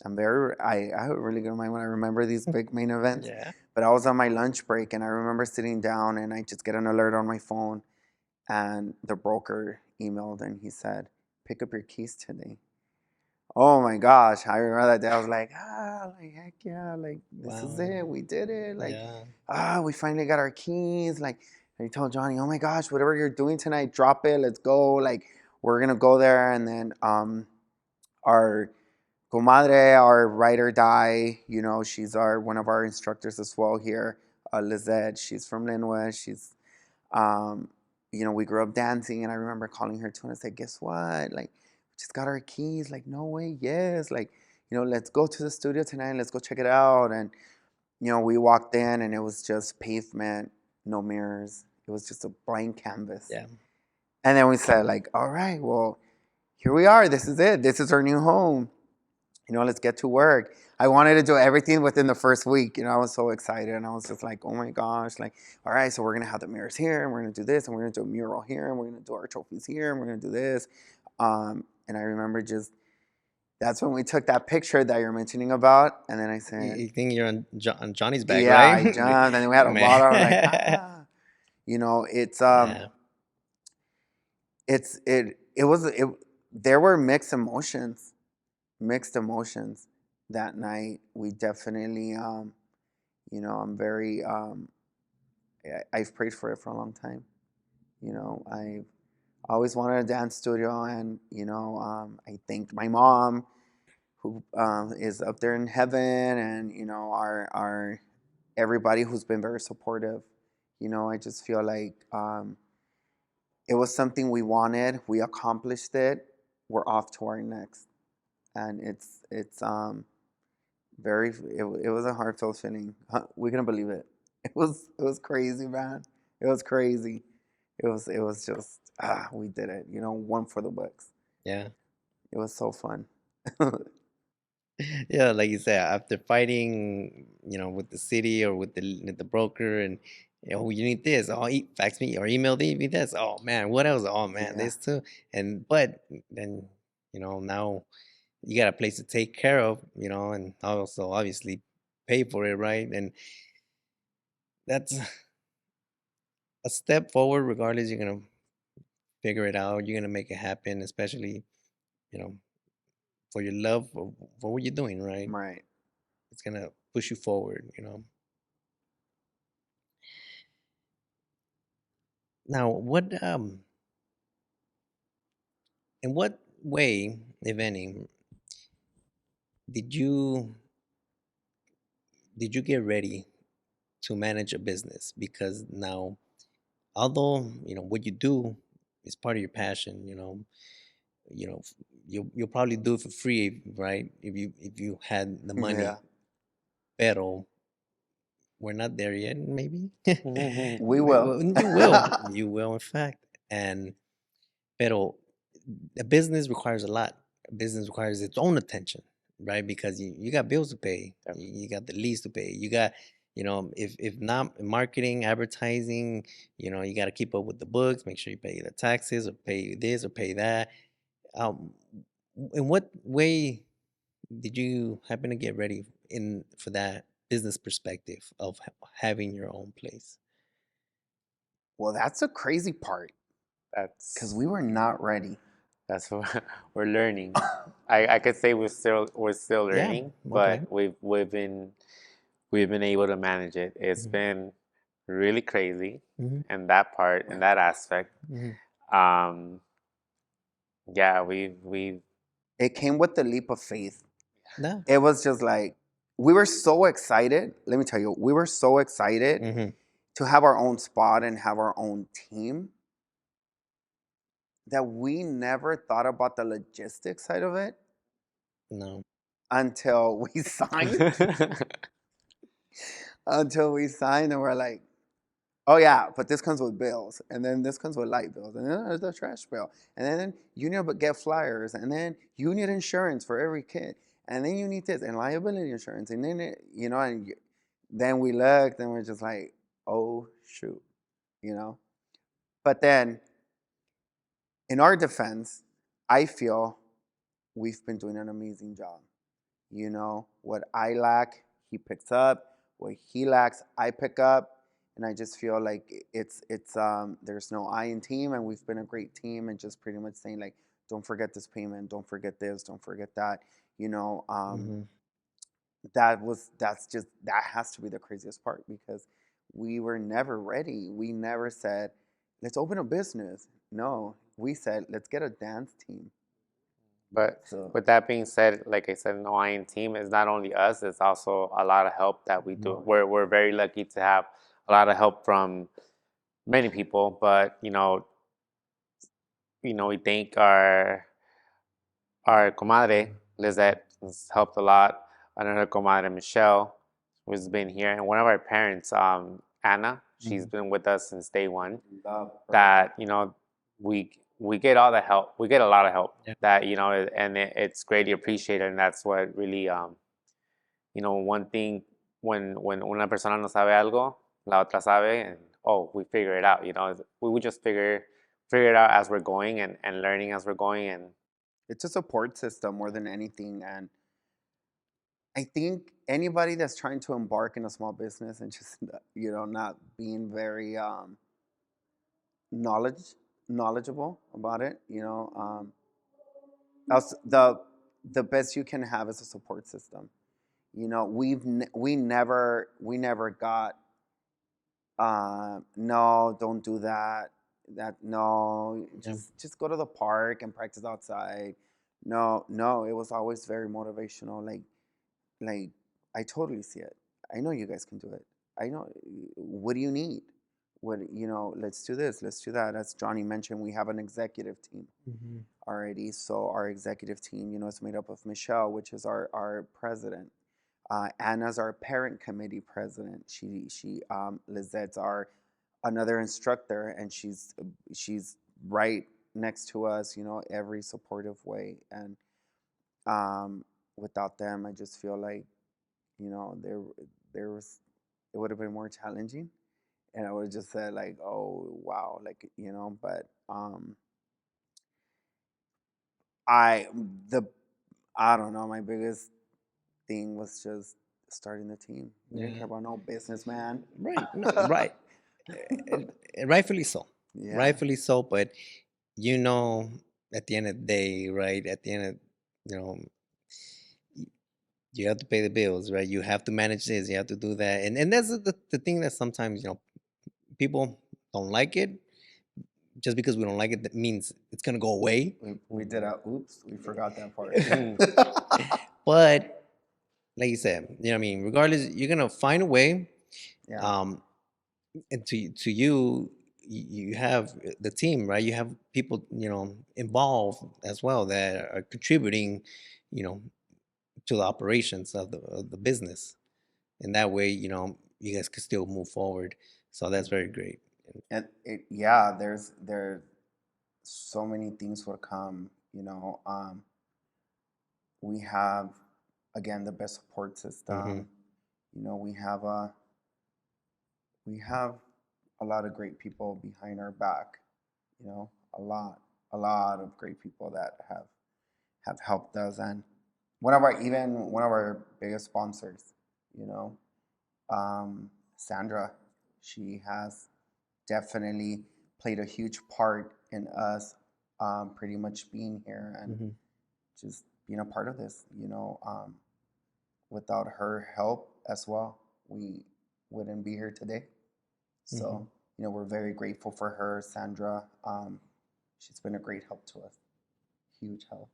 I have a really good mind when I remember these big main events. Yeah. But I was on my lunch break, and I remember sitting down, and I just get an alert on my phone, and the broker emailed, and he said, pick up your keys today. Oh my gosh, I remember that day. I was like, like, heck yeah, like, this is Wow. it. We did it. Like, Yeah. we finally got our keys. Like, I told Johnny, oh my gosh, whatever you're doing tonight, drop it. Let's go. Like, we're going to go there. And then our comadre, our ride or die, she's one of our instructors as well here, Lizette. She's from Linwood. Um, we grew up dancing, and I remember calling her too, and I said, guess what? Like, we just got our keys. Like, no way, yes. Like, let's go to the studio tonight. Let's go check it out. And, we walked in, and it was just pavement, no mirrors. It was just a blank canvas. Yeah. And then we said, like, all right, well, here we are. This is it. This is our new home. Let's get to work. I wanted to do everything within the first week. I was so excited, and I was just like, oh my gosh, like, all right, so we're going to have the mirrors here, and we're going to do this, and we're going to do a mural here, and we're going to do our trophies here, and we're going to do this. And I remember that's when we took that picture that you're mentioning about, and then I said, You think you're on Johnny's back, yeah, right? I jumped, and then we had a Man. bottle. I was like, ah. It's, Yeah. there were mixed emotions that night. We definitely, I'm very, I've prayed for it for a long time. I always wanted a dance studio, and, I thanked my mom, who is up there in heaven, and, our everybody who's been very supportive. I just feel like it was something we wanted. We accomplished it. We're off to our next. And it's it was a heartfelt feeling. We couldn't believe it. It was crazy, man. It was crazy. It was just we did it. One for the books. Yeah. It was so fun. Yeah, like you said, after fighting, with the city or with the broker, and you need this, oh, fax me or email me this. Oh man, what else? Oh man, Yeah. this too. And but then, now you got a place to take care of, and also obviously pay for it, right? And that's a step forward. Regardless, you're gonna figure it out. You're gonna make it happen, especially, you know, for your love for what you're doing, right? Right. It's gonna push you forward. Now, in what way, if any, did you did you get ready to manage a business? Because now, although what you do is part of your passion, you know, you'll probably do it for free, right? If you had the Yeah. money, pero we're not there yet, maybe. We will. Well, you will, in fact, and pero a business requires a lot. A business requires its own attention, right? Because you got bills to pay, Yep. you got the lease to pay, you got, if not marketing, advertising, you got to keep up with the books, make sure you pay the taxes or pay this or pay that. Um, in what way did you happen to get ready in for that business perspective of having your own place? Well, that's the crazy part because That's we were not ready. that's what we're learning. I could say we're still Yeah. learning, Okay. but we've been able to manage it. It's Hmm. been really crazy Hmm. in that part, in that aspect. Hmm. Um, yeah, we've It came with the leap of faith. No. It was just like we were so excited. Let me tell you, we were so excited Hmm. to have our own spot and have our own team that we never thought about the logistics side of it No. until we signed. Until we signed, and we're like, oh yeah, but this comes with bills, and then this comes with light bills, and then there's the trash bill, and then you need to get flyers, and then you need insurance for every kid, and then you need this and liability insurance, and then then we looked and we're just like, oh shoot, you know. But then, in our defense, I feel we've been doing an amazing job. What I lack, he picks up. What he lacks, I pick up. And I just feel like there's no I in team, and we've been a great team, and just pretty much saying like, don't forget this payment, don't forget this, don't forget that. You know, Hmm. that has to be the craziest part because we were never ready. We never said, let's open a business. No, we said, let's get a dance team. But So with that being said, like I said, no Hawaiian team is not only us; it's also a lot of help that we do. We're very lucky to have a lot of help from many people. But we thank our comadre Lizette has helped a lot. Another comadre Michelle, who's been here, and one of our parents, Anna, she's been with us since day one. love her. That we get all the help. We get a lot of help. Yeah. That and it's greatly appreciated, and that's what really one thing when una persona no sabe algo, la otra sabe, and we figure it out. We just figure it out as we're going and learning as we're going, and It's a support system more than anything. And I think anybody that's trying to embark in a small business and just, not being very knowledge knowledgeable about it, the best you can have is a support system. We never got no, don't do that. That no, Yeah. just go to the park and practice outside. No, no, it was always very motivational. Like I totally see it. I know you guys can do it. I know. What do you need? Let's do this. Let's do that. As Johnny mentioned, we have an executive team Hmm. already. So our executive team, is made up of Michelle, which is our president. Anna's our parent committee president. Lizette's our another instructor, and she's right next to us, every supportive way. And without them, I just feel like, there was it would have been more challenging, and I would have just said like, oh wow, like, but I the I don't know, my biggest thing was just starting the team. We didn't care Yeah. about no businessman. Right. No, right. Rightfully so. Yeah. Rightfully so. But you know, at the end of the day, right? At the end of, you know, y- you have to pay the bills, right? You have to manage this. You have to do that, and that's the thing that sometimes people don't like it. Just because we don't like it, that means it's gonna go away. We did a oops, we forgot that part. But like you said, what I mean, regardless, you're gonna find a way. Yeah. Um, and to you, you have the team, right? You have people, involved as well that are contributing, you know, to the operations of the business. And that way, you guys can still move forward. So that's very great. And yeah, there so many things will come, we have, again, the best support Mm-hmm. system. We have a lot of great people behind our back, a lot of great people that have helped us. And one of our biggest sponsors, you know Sandra, she has definitely played a huge part in us, pretty much being here and Mm-hmm. just being a part of this. Without her help as well, we wouldn't be here today. Mm-hmm. So, we're very grateful for her, Sandra. She's been a great help to us, huge help.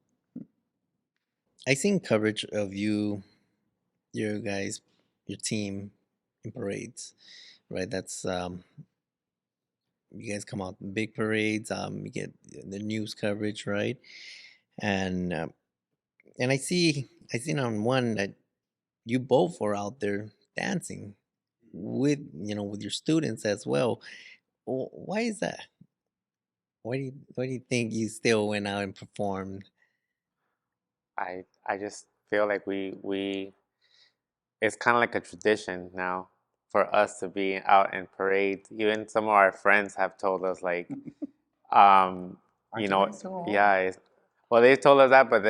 I seen coverage of your guys, your team in parades, right? That's you guys come out in big parades. You get the news coverage, right? And and I seen on one that you both were out there dancing with with your students as well. Why is that? Why do you think you still went out and performed? I just feel like we it's kind of like a tradition now for us to be out in parades. Even some of our friends have told us like, um, Aren't you guys too old? yeah. Well, they've told us that, but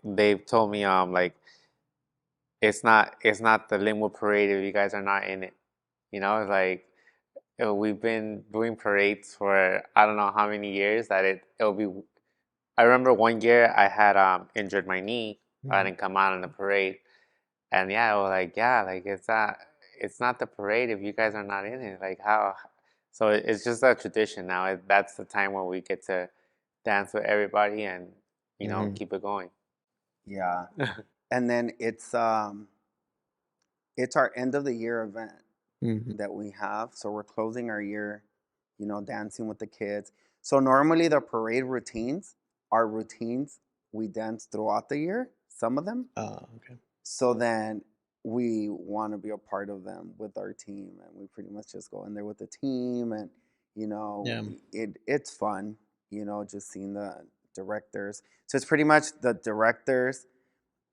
they've told me it's not the Linwood parade if you guys are not in it. It's like we've been doing parades for I don't know how many years that it'll be. I remember one year I had injured my knee. I Mhm. didn't come out in the parade, and yeah, I was like, yeah, like it's not the parade if you guys are not in it. Like how? So it's just a tradition now. That's the time where we get to dance with everybody and Mhm. keep it going. Yeah. And then it's our end of the year event Mhm. that we have. So we're closing our year, dancing with the kids. So normally the parade routines are routines we dance throughout the year, some of them. Oh, okay. So then we want to be a part of them with our team, and we pretty much just go in there with the team, and Yeah. it's fun, just seeing the directors. So it's pretty much the directors,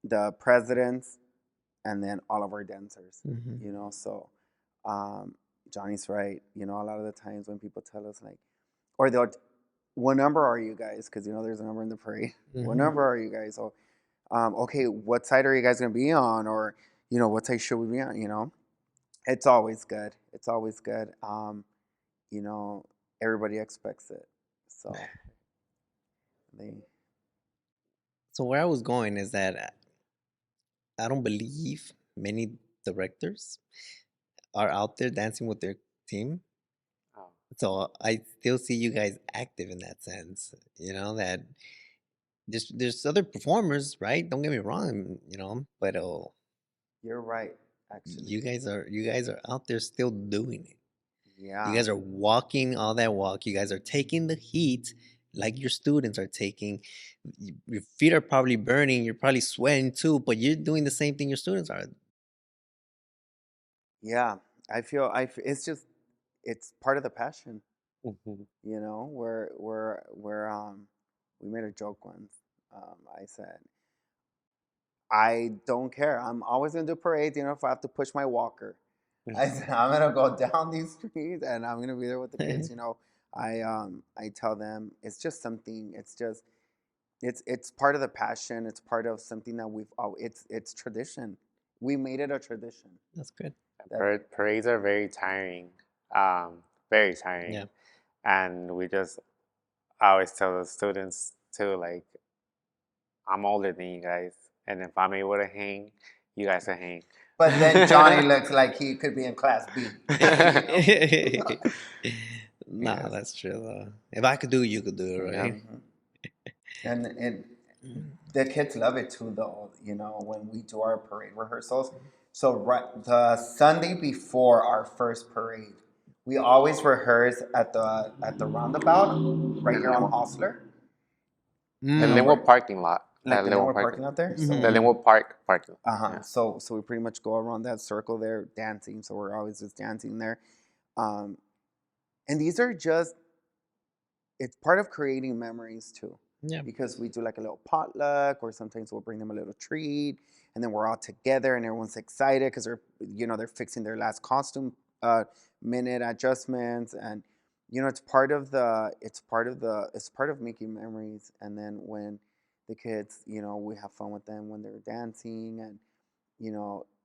the presidents, and then all of our dancers. Mhm. So um, Johnny's right. A lot of the times when people tell us like, or they'll, what number are you guys? Because there's a number in the parade. What Mhm. number are you guys? Oh, okay, what side are you guys gonna be on? Or what side should we be on? It's always good. It's always good. You know, Everybody expects it, so they. So where I was going is that I don't believe many directors are out there dancing with their team. Oh, So I still see you guys active in that sense. That there's other performers, right? Don't get me wrong, but You're right, actually. you guys are out there still doing it. You Yeah, guys are walking all that walk. You guys are taking the heat like your students are taking. Your feet are probably burning. You're probably sweating too, but you're doing the same thing your students are. yeah. It's just it's part of the passion. Mhm. You know, we made a joke once. I said, I don't care. I'm always gonna do parades. You know, if I have to push my walker, I said I'm gonna go down these streets and I'm gonna be there with the kids. You know, I tell them it's just something. It's part of the passion. It's part of something that it's tradition. We made it a tradition. That's good. That Parades are very tiring, very tiring, Yeah. and I always tell the students too, like I'm older than you guys, and if I'm able to hang, you guys can hang. But then Johnny looks like he could be in class B. You know? Nah, Yes. that's true though. If I could do it, you could do it, Yeah. right? And the kids love it too, though. You know, when we do our parade rehearsals. So the Sunday before our first parade, we always rehearse at the roundabout right here on Hostler. The You know, Linwood parking lot. like the Linwood parking lot there. So The Linwood Park parking lot. uh-huh. Yeah. So we pretty much go around that circle there dancing. So we're always just dancing there. Um, and these are just it's part of creating memories too. Yeah. Because we do like a little potluck, or sometimes we'll bring them a little treat, and then we're all together and everyone's excited because they're fixing their last costume minute adjustments, and it's part of making memories. And then when the kids, we have fun with them when they're dancing, and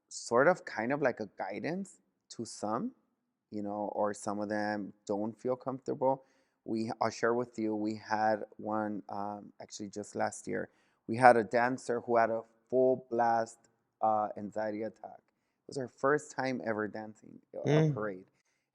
sort of kind of like a guidance to some, or some of them don't feel comfortable. I'll share with you, we had one, actually just last year, we had a dancer who had a full blast anxiety attack. It was her first time ever dancing a parade.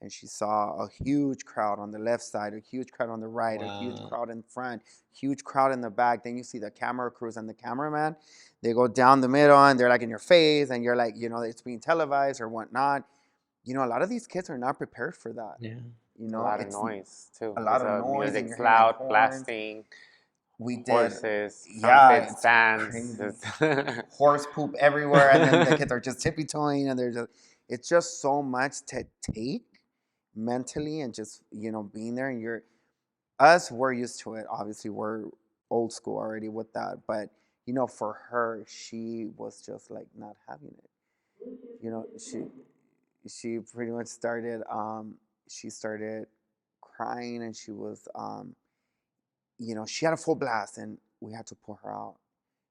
And she saw a huge crowd on the left side, a huge crowd on the right, a huge Wow. crowd in front, huge crowd in the back. Then you see the camera crews and the cameraman. They go down the middle and they're like in your face, and you're like, it's being televised or whatnot. A lot of these kids are not prepared for that. Yeah. A lot of noise too. A lot There's of noise, and music's you're hearing like loud, horns. blasting, We did, horses, yeah, trumpets, it's bands. crazy. Horse poop everywhere, and then the kids are just tippy toeing, and it's just so much to take mentally, and just being there, and we're used to it. Obviously, we're old school already with that, but for her, she was just like not having it. She pretty much started she started crying, and she was she had a full blast, and we had to pull her out.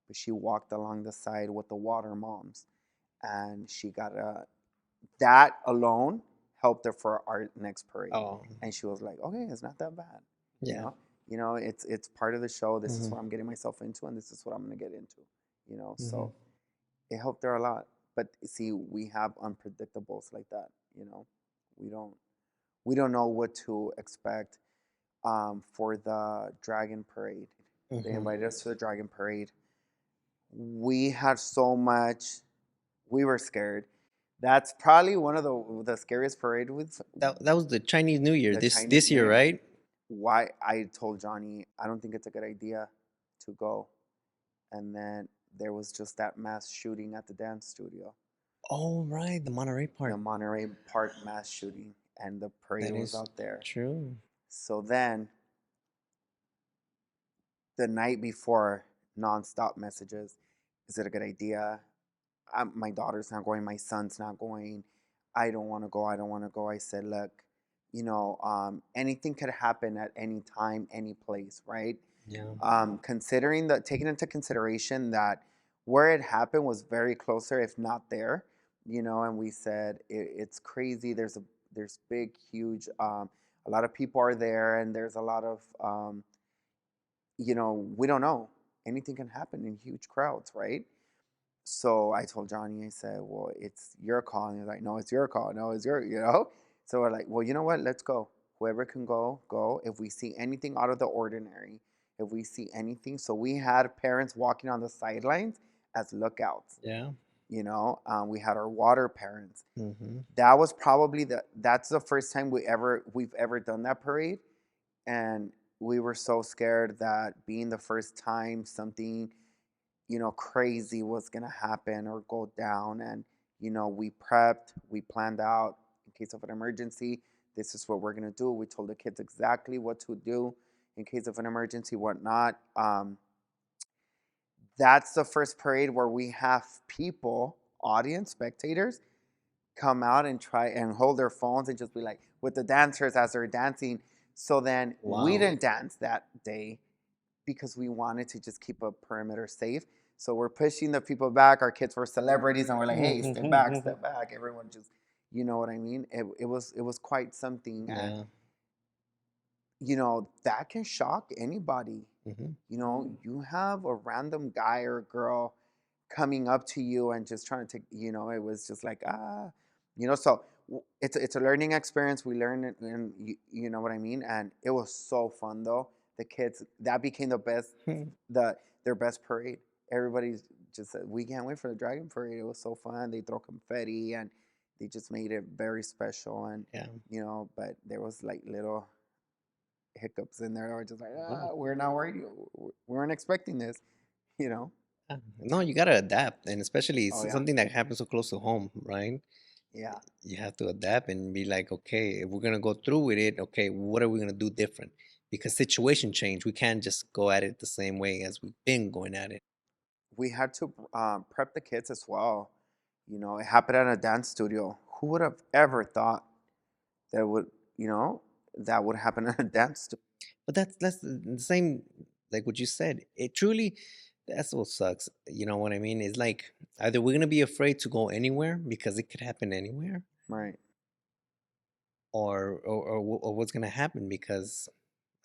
But she walked along the side with the water moms, and she got that alone helped her for our next parade. Oh. And she was like, okay, it's not that bad. Yeah. It's part of the show. This is Mhm. what I'm getting myself into, and this is what I'm going to get into. So Mhm. it helped her a lot. But see, we have unpredictables like that. We don't we don't know what to expect for the Dragon Parade. They Mhm. invited us to the Dragon Parade. We had so much. We were scared. That's probably one of the scariest parade with That was the Chinese New Year the this Chinese New year, Year. right? Why I told Johnny I don't think it's a good idea to go, and then there was just that mass shooting at the dance studio, Oh, right, the Monterey the part. Monterey Park mass shooting, and the parade That was is out there. true. So then the night before, nonstop messages. Is it a good idea? My daughter's not going. My son's not going. I don't want to go. I don't want to go. I said, look, anything could happen at any time, any place, right? Yeah. Taking into consideration that where it happened was very closer, if not there, and we said it's crazy. There's big, huge, a lot of people are there, and there's a lot of, we don't know. Anything can happen in huge crowds, right? So I told Johnny, I said, well, it's your call. And he's like, no, it's your call. No, it's your. So we're like, well, you know what? Let's go. Whoever can go, go. If we see anything out of the ordinary, if we see anything. So we had parents walking on the sidelines as lookouts. Yeah. We had our water parents. Mm-hmm. That was probably that's the first time we've ever done that parade. And we were so scared that being the first time something crazy was going to happen or go down. And we prepped, we planned out in case of an emergency. This is what we're gonna do. We told the kids exactly what to do in case of an emergency, whatnot. That's the first parade where we have people, audience, spectators, come out and try and hold their phones and just be like with the dancers as they're dancing. So then we didn't dance that day because we wanted to just keep a perimeter safe. So we're pushing the people back. Our kids were celebrities, and we're like, "Hey, step back, step back." Everyone just, you know what I mean? It was quite something, and that can shock anybody. You have a random guy or girl coming up to you and just trying to take. It was just like So it's a learning experience. We learned it, and you know what I mean. And it was so fun though. The kids, that became the best, their best parade. Everybody's just said, we can't wait for the dragon parade. It was so fun. They throw confetti and they just made it very special. And but there was like little hiccups in there. I was just like, we're not worried. We weren't expecting this, you know. No, you gotta adapt, and especially Oh yeah, something that happens so close to home, right? yeah. You have to adapt and be like, okay, if we're gonna go through with it, okay, what are we gonna do different? Because situation change. We can't just go at it the same way as we've been going at it. We had to prep the kids as well. It happened at a dance studio. Who would have ever thought that would, that would happen at a dance studio? But that's the same, like what you said. It truly, that's what sucks. You know what I mean? It's like either we're gonna be afraid to go anywhere because it could happen anywhere, Right. or what's gonna happen because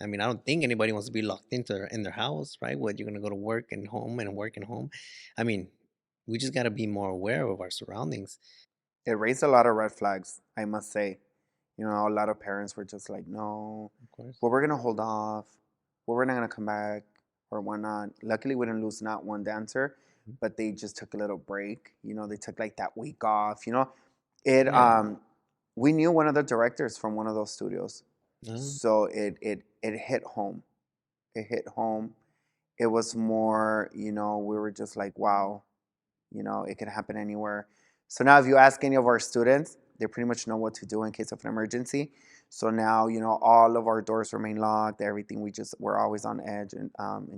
I mean I don't think anybody wants to be locked into in their house, right? What you're gonna go to work and home and work and home. I mean, we just gotta be more aware of our surroundings. It raised a lot of red flags, I must say. A lot of parents were just like, no, Of course. well, we're going to hold off. Well, we're not going to come back or whatnot. Luckily, we didn't lose not one dancer, but they just took a little break. They took like that week off. It. Yeah. We knew one of the directors from one of those studios, Uh, so it hit home. It hit home. It was more, we were just like, wow, it could happen anywhere. So now if you ask any of our students, they pretty much know what to do in case of an emergency. So now, all of our doors remain locked, everything, we're always on edge, and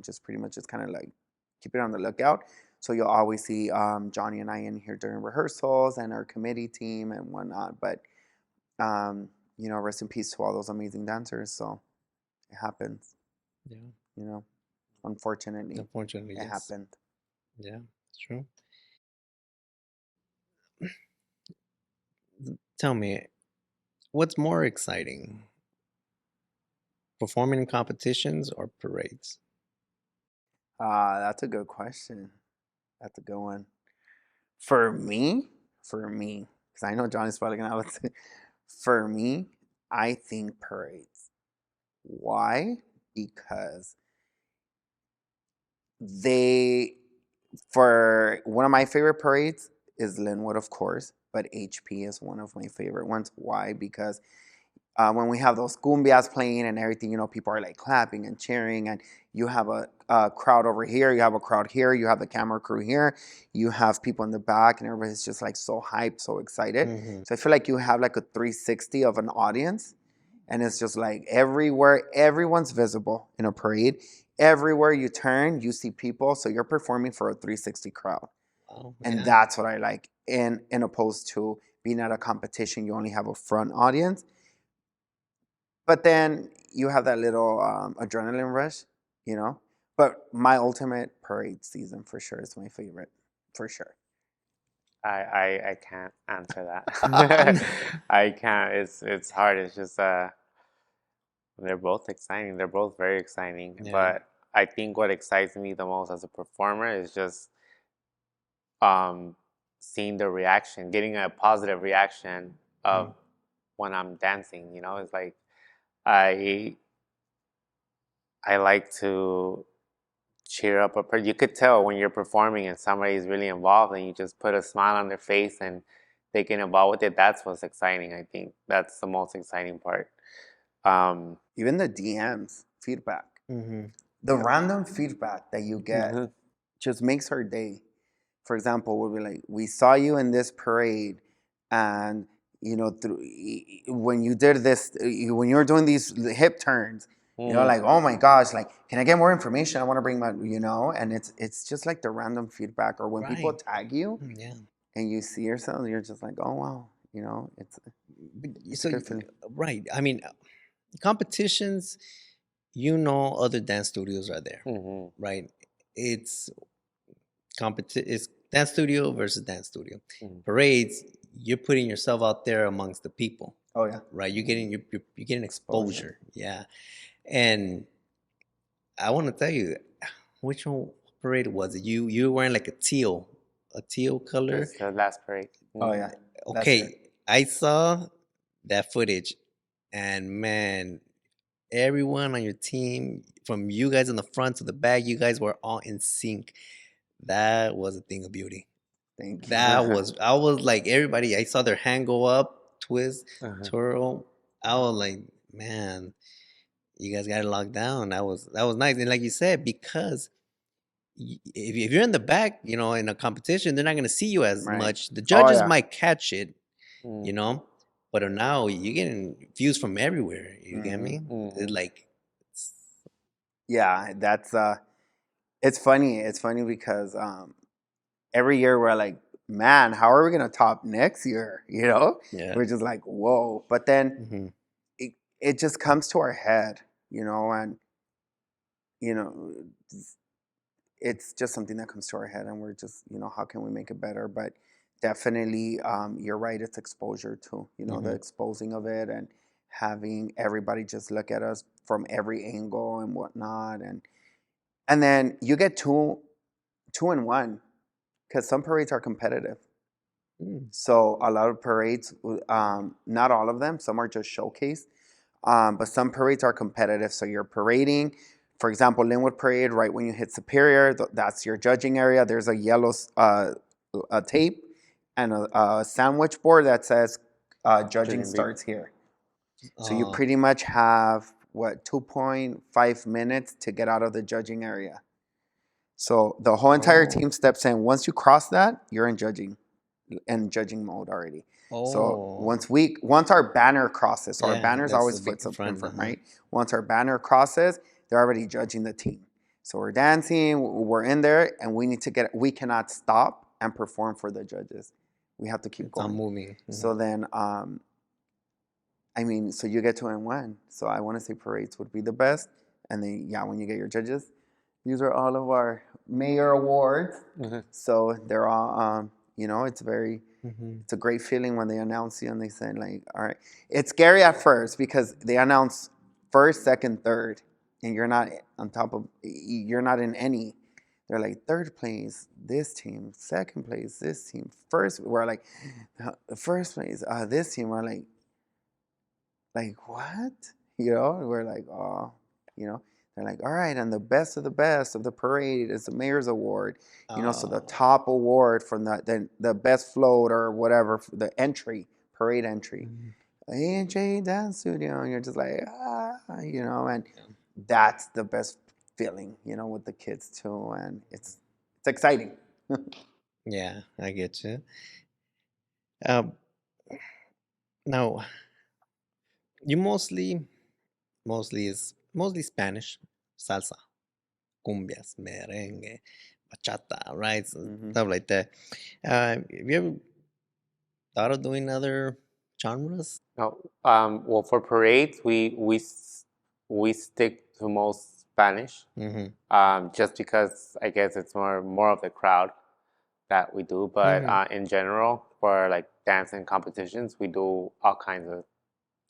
just pretty much just kind of like keep it on the lookout. So you'll always see Johnny and I in here during rehearsals and our committee team and whatnot. But, rest in peace to all those amazing dancers. So it happens, yeah. Unfortunately, Unfortunately, it yes. happened. Yeah, it's true. Tell me, what's more exciting? Performing in competitions or parades? That's a good question. That's a good one. For me, because I know Johnny's probably gonna have it. For me, I think parades. Why? Because they, for one of my favorite parades is Linwood, of course, but HP is one of my favorite ones. Why? Because when we have those cumbias playing and everything, people are like clapping and cheering, and you have a crowd over here, you have a crowd here, you have the camera crew here, you have people in the back, and everybody's just like so hyped, so excited. So I feel like you have like a 360 of an audience, and it's just like everywhere, everyone's visible in a parade. Everywhere you turn, you see people, so you're performing for a 360 crowd. Oh, And yeah. that's what I like. In opposed to being at a competition, you only have a front audience. But then you have that little adrenaline rush, you know. But my ultimate parade season for sure is my favorite, for sure. I can't answer that. I can't. It's hard. It's just they're both exciting. They're both very exciting. Yeah. But I think what excites me the most as a performer is just seeing the reaction, getting a positive reaction of when I'm dancing. It's like I like to cheer up a person. You could tell when you're performing and somebody's really involved, and you just put a smile on their face and they get involved with it. That's what's exciting. I think that's the most exciting part. Even the DMs feedback, Mm-hmm. the random feedback that you get Mm-hmm. just makes our day. For example, we'll be like, we saw you in this parade, and you know, when you did this, when you were doing these hip turns, you know, like, oh my gosh, like, can I get more information? I want to bring my, you know, and it's just like the random feedback, or when people Right. tag you Yeah. and you see yourself, you're just like, oh wow, you know, it's a So, good feeling. right. I mean, competitions, you know, other dance studios are there, right? It's it's dance studio versus dance studio. Parades, you're putting yourself out there amongst the people, Oh yeah, right? You're getting exposure. exposure, yeah. And I want to tell you, which one parade was it? You were wearing like a teal color. It's the last parade. Oh yeah, last year. Okay, I saw that footage, and man, everyone on your team, from you guys in the front to the back, you guys were all in sync. That was a thing of beauty. Thank you. That was, I was like, everybody, I saw their hand go up, twist, twirl. I was like, man, you guys got it locked down. That was nice. And like you said, because if you're in the back, you know, in a competition, they're not going to see you as Right. much. The Oh judges yeah. might catch it, you know, but now you're getting views from everywhere. You get me? It's like, Yeah, that's it's funny. It's funny because every year we're like, man, how are we gonna top next year? You know, yeah. we're just like, whoa. But then Mm-hmm. it just comes to our head, you know, and you know, it's just something that comes to our head, and we're just, you know, how can we make it better? But definitely, you're right. It's exposure too. You know, the exposing of it, and having everybody just look at us from every angle and whatnot, and then you get two in one, because some parades are competitive. So a lot of parades, not all of them, some are just showcased, but some parades are competitive. So you're parading, for example, Linwood Parade, right when you hit Superior, that's your judging area. There's a yellow a tape and a sandwich board that says judging starts here. So you pretty much have, what, 2.5 minutes to get out of the judging area. So the whole entire team steps in. Once you cross that, you're in judging mode already. So once our banner crosses, so our Yeah, banner's that's always the big foot in front, front, right? Once our banner crosses, they're already judging the team. So we're dancing, we're in there, and we cannot stop and perform for the judges. We have to keep It's all going. moving. So then, I mean, so you get to win. So I want to say parades would be the best. And then, yeah, when you get your judges, these are all of our mayor awards. So they're all, you know, it's a great feeling when they announce you and they say, like, all right. It's scary at first because they announce first, second, third, and you're not you're not in any. They're like, third place, this team, second place, this team, first, we're like, first place, this team, we're like what? You know, we're like, oh, you know, they're like, all right, and the best of the parade is the mayor's award. You know, so the top award from the best float or whatever, the parade entry, A&J Dance Studio, and you're just like, you know, and that's the best feeling, you know, with the kids too, and it's exciting. Yeah, I get you. Now, you mostly Spanish, salsa, cumbias, merengue, bachata, right? Stuff like that. Have you ever thought of doing other genres? No, well, for parades, we stick to most Spanish, just because I guess it's more of the crowd that we do. But in general, for like dance and competitions, we do all kinds of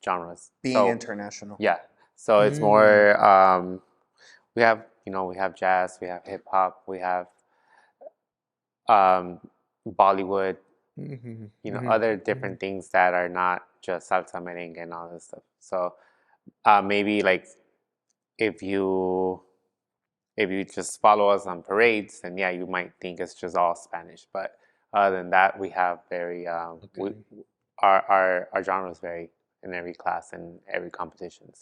genres. Being international. Yeah, so it's more. We have jazz, we have hip hop, we have Bollywood, other different things that are not just salsa, merengue, and all this stuff. So maybe like if you just follow us on parades, then yeah, you might think it's just all Spanish. But other than that, we have very our genres vary in every class and every competition.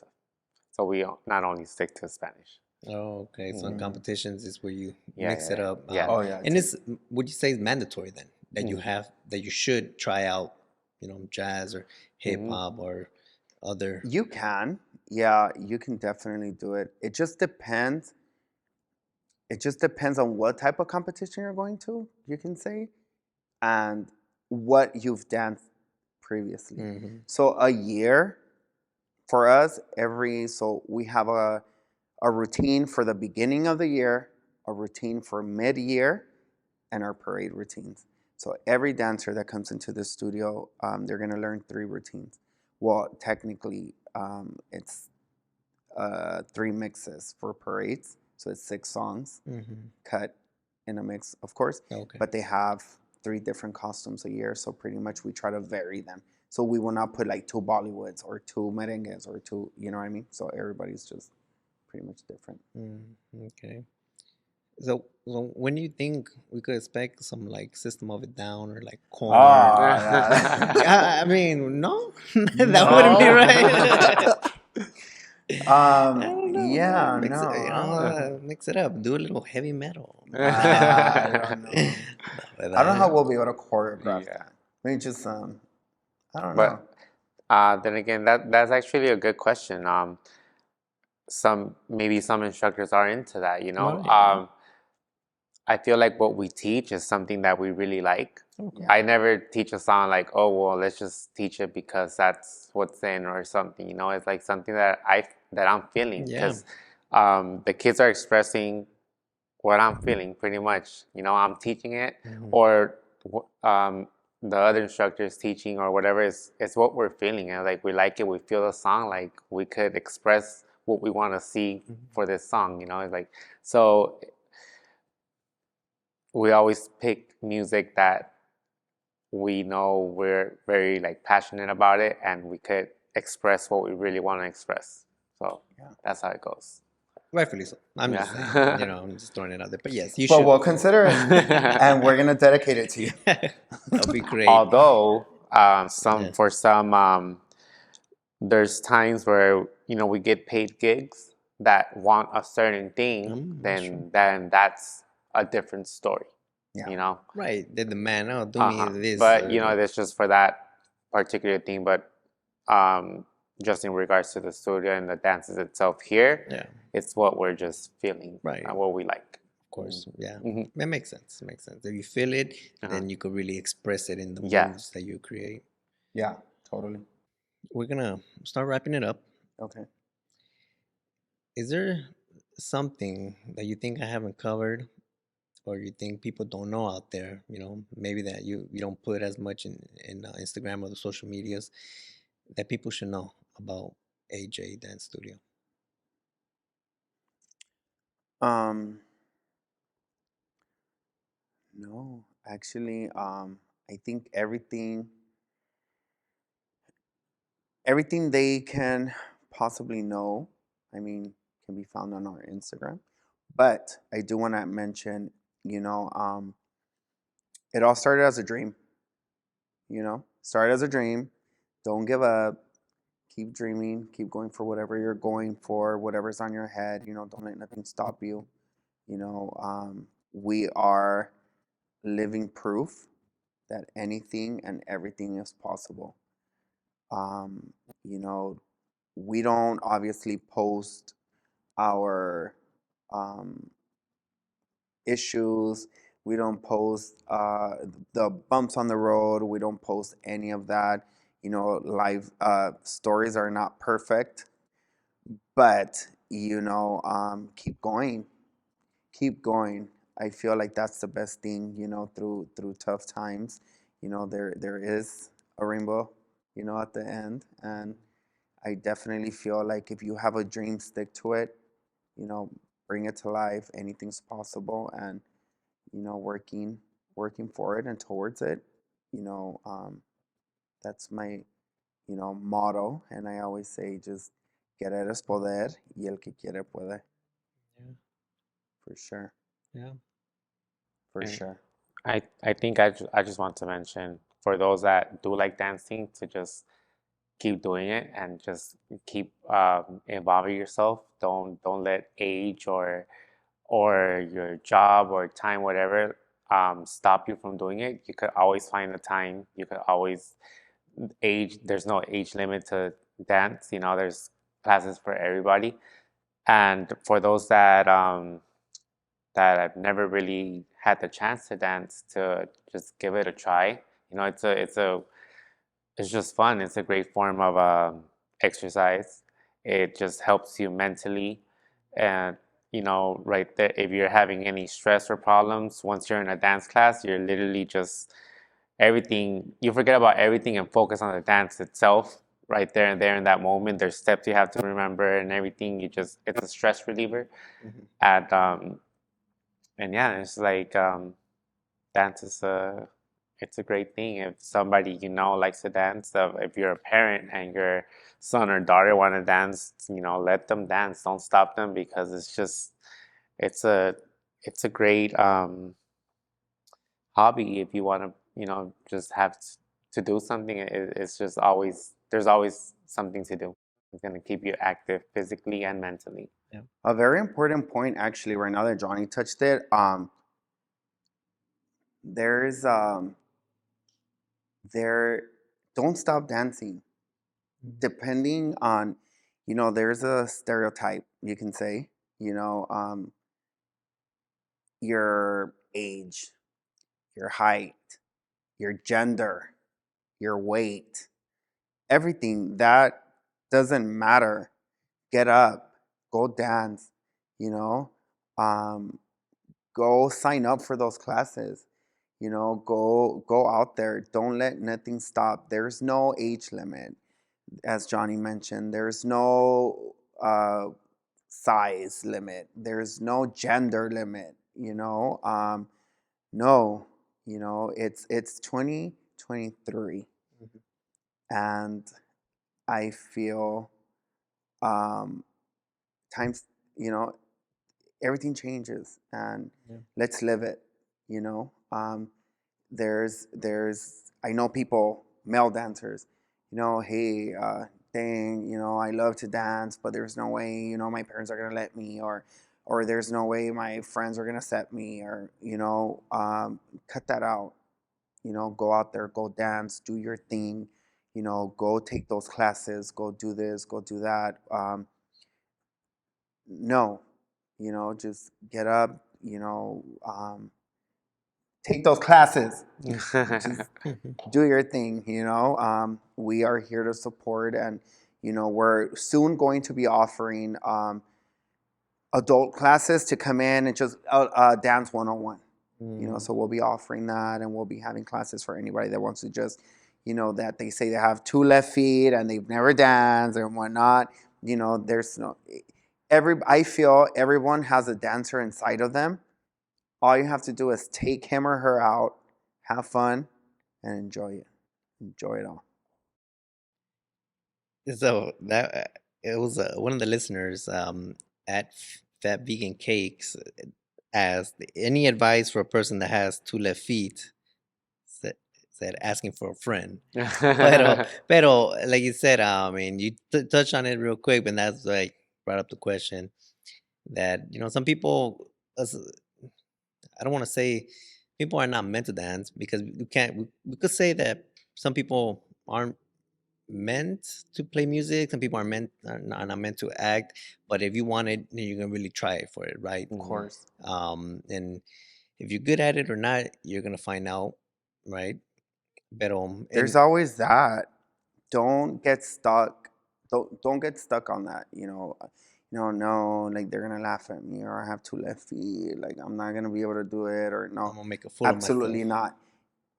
So we not only stick to Spanish. Oh, okay. So in competitions is where you Yeah, mix it up. Oh yeah. And it's, would you say it's mandatory then that you should try out jazz or hip hop or other. You can. Yeah, you can definitely do it. It just depends. It just depends on what type of competition you're going to, you can say, and what you've danced previously. Mm-hmm. So a year for us, so we have a routine for the beginning of the year, a routine for mid-year, and our parade routines. So every dancer that comes into the studio, they're going to learn 3 routines. Well, technically, it's 3 mixes for parades. So it's 6 songs cut in a mix, of course. Okay. But they have 3 different costumes a year. So pretty much we try to vary them. So we will not put like 2 Bollywoods or 2 merengues or 2, you know what I mean? So everybody's just pretty much different. Okay. So when do you think we could expect some like System of a Down or like Corn? I mean, no, that wouldn't be right. I don't know. Yeah, Mix it, no. mix it up. Do a little heavy metal. I don't know. I don't know how we'll be able to choreograph Yeah. that. I mean, just I don't know. But then again, that's actually a good question. Maybe some instructors are into that, you know. Right. I feel like what we teach is something that we really like. Okay. I never teach a song like, oh well, let's just teach it because that's what's in or something. You know, it's like something that I'm feeling Yeah. because the kids are expressing what I'm feeling pretty much. You know, I'm teaching it, or the other instructor is teaching or whatever. It's what we're feeling, and like we like it, we feel the song, like we could express what we want to see for this song. You know, it's like so. We always pick music that we know we're very like passionate about it, and we could express what we really want to express. So that's how it goes. Rightfully so. I'm just saying, I'm just throwing it out there. But yes, you But should. we'll consider it, and we're gonna dedicate it to you. That'll be great. Although for some there's times where we get paid gigs that want a certain thing, then that's a different story. Yeah. You know, right? They demand, oh, do me this. but that's just for that particular thing. But just in regards to the studio and the dances itself here, it's what we're just feeling, right? And what we like. Of course, That makes sense. It makes sense. If you feel it, then you could really express it in the moves that you create. Yeah, totally. We're gonna start wrapping it up. Okay. Is there something that you think I haven't covered, or you think people don't know out there? Maybe that you don't put as much in Instagram or the social medias that people should know about AJ Dance Studio. No, actually, I think everything they can possibly know, I mean, can be found on our Instagram. But I do want to mention, it all started as a dream. Started as a dream. Don't give up. Keep dreaming. Keep going for whatever you're going for, whatever's on your head. Don't let nothing stop you. We are living proof that anything and everything is possible. We don't obviously post our issues. We don't post the bumps on the road. We don't post any of that. Live stories are not perfect, but keep going. Keep going. I feel like that's the best thing. Through tough times, there is a rainbow. At the end, and I definitely feel like if you have a dream, stick to it. Bring it to life. Anything's possible, and working for it and towards it. That's my motto, and I always say just querer es poder, y el que quiere puede. Yeah. For sure. Yeah. For sure. I think I just want to mention for those that do like dancing to just keep doing it and just keep involving yourself. Don't let age or your job or time, whatever, stop you from doing it. You could always find the time. You could always there's no age limit to dance. You know, there's classes for everybody. And for those that have never really had the chance to dance, to just give it a try. You know, it's just fun. It's a great form of exercise. It just helps you mentally, and you know, right there, if you're having any stress or problems, once you're in a dance class, you're literally just everything. You forget about everything and focus on the dance itself. Right there and there in that moment, there's steps you have to remember and everything. It's a stress reliever. Mhm. And yeah, it's like dance is it's a great thing. If somebody you know likes to dance, if you're a parent and your son or daughter want to dance, you know, let them dance. Don't stop them, because it's a it's a great hobby. If you want to, you know, just have to do something, it's just always there's always something to do. It's going to keep you active physically and mentally. Yeah. A very important point, actually, right now that Johnny touched it. There's there. Don't stop dancing. Depending on, there's a stereotype you can say. Your age, your height, your gender, your weight, everything that doesn't matter. Get up, go dance. You know, um, go sign up for those classes. Go out there. Don't let nothing stop. There's no age limit, as Johnny mentioned. There's no size limit. There's no gender limit. No. It's 2023, Mhm. and I feel um, times. Everything changes, and Yeah. let's live it. you know there's I know people, male dancers, hey, dang, I love to dance, but there's no way, my parents are gonna let me, or there's no way my friends are gonna accept me, or cut that out. Go out there, go dance, do your thing. Go take those classes, go do this, go do that. No, just get up, take those classes, just Mhm. do your thing. We are here to support, and we're soon going to be offering adult classes to come in and just dance 101. Mm. So we'll be offering that, and we'll be having classes for anybody that wants to just, that they say they have two left feet and they've never danced or whatnot. There's no I feel everyone has a dancer inside of them. All you have to do is take him or her out, have fun, and enjoy it. Enjoy it all. So that it was one of the listeners at Fat Vegan Cakes asked any advice for a person that has two left feet. Said, said asking for a friend. Pero like you said, I mean, you touched on it real quick, but that's like brought up the question that some people. I don't want to say people are not meant to dance because we can't. We could say that some people aren't meant to play music. Some people are not meant to act. But if you want it, then you're gonna really try it for it, right? Of course. And if you're good at it or not, you're gonna find out, right? Pero There's and always that. Don't get stuck. Don't get stuck on that. No, like they're gonna laugh at me, or I have two left feet. Like I'm not gonna be able to do it, or I'm no, gonna make a fool of myself. absolutely not.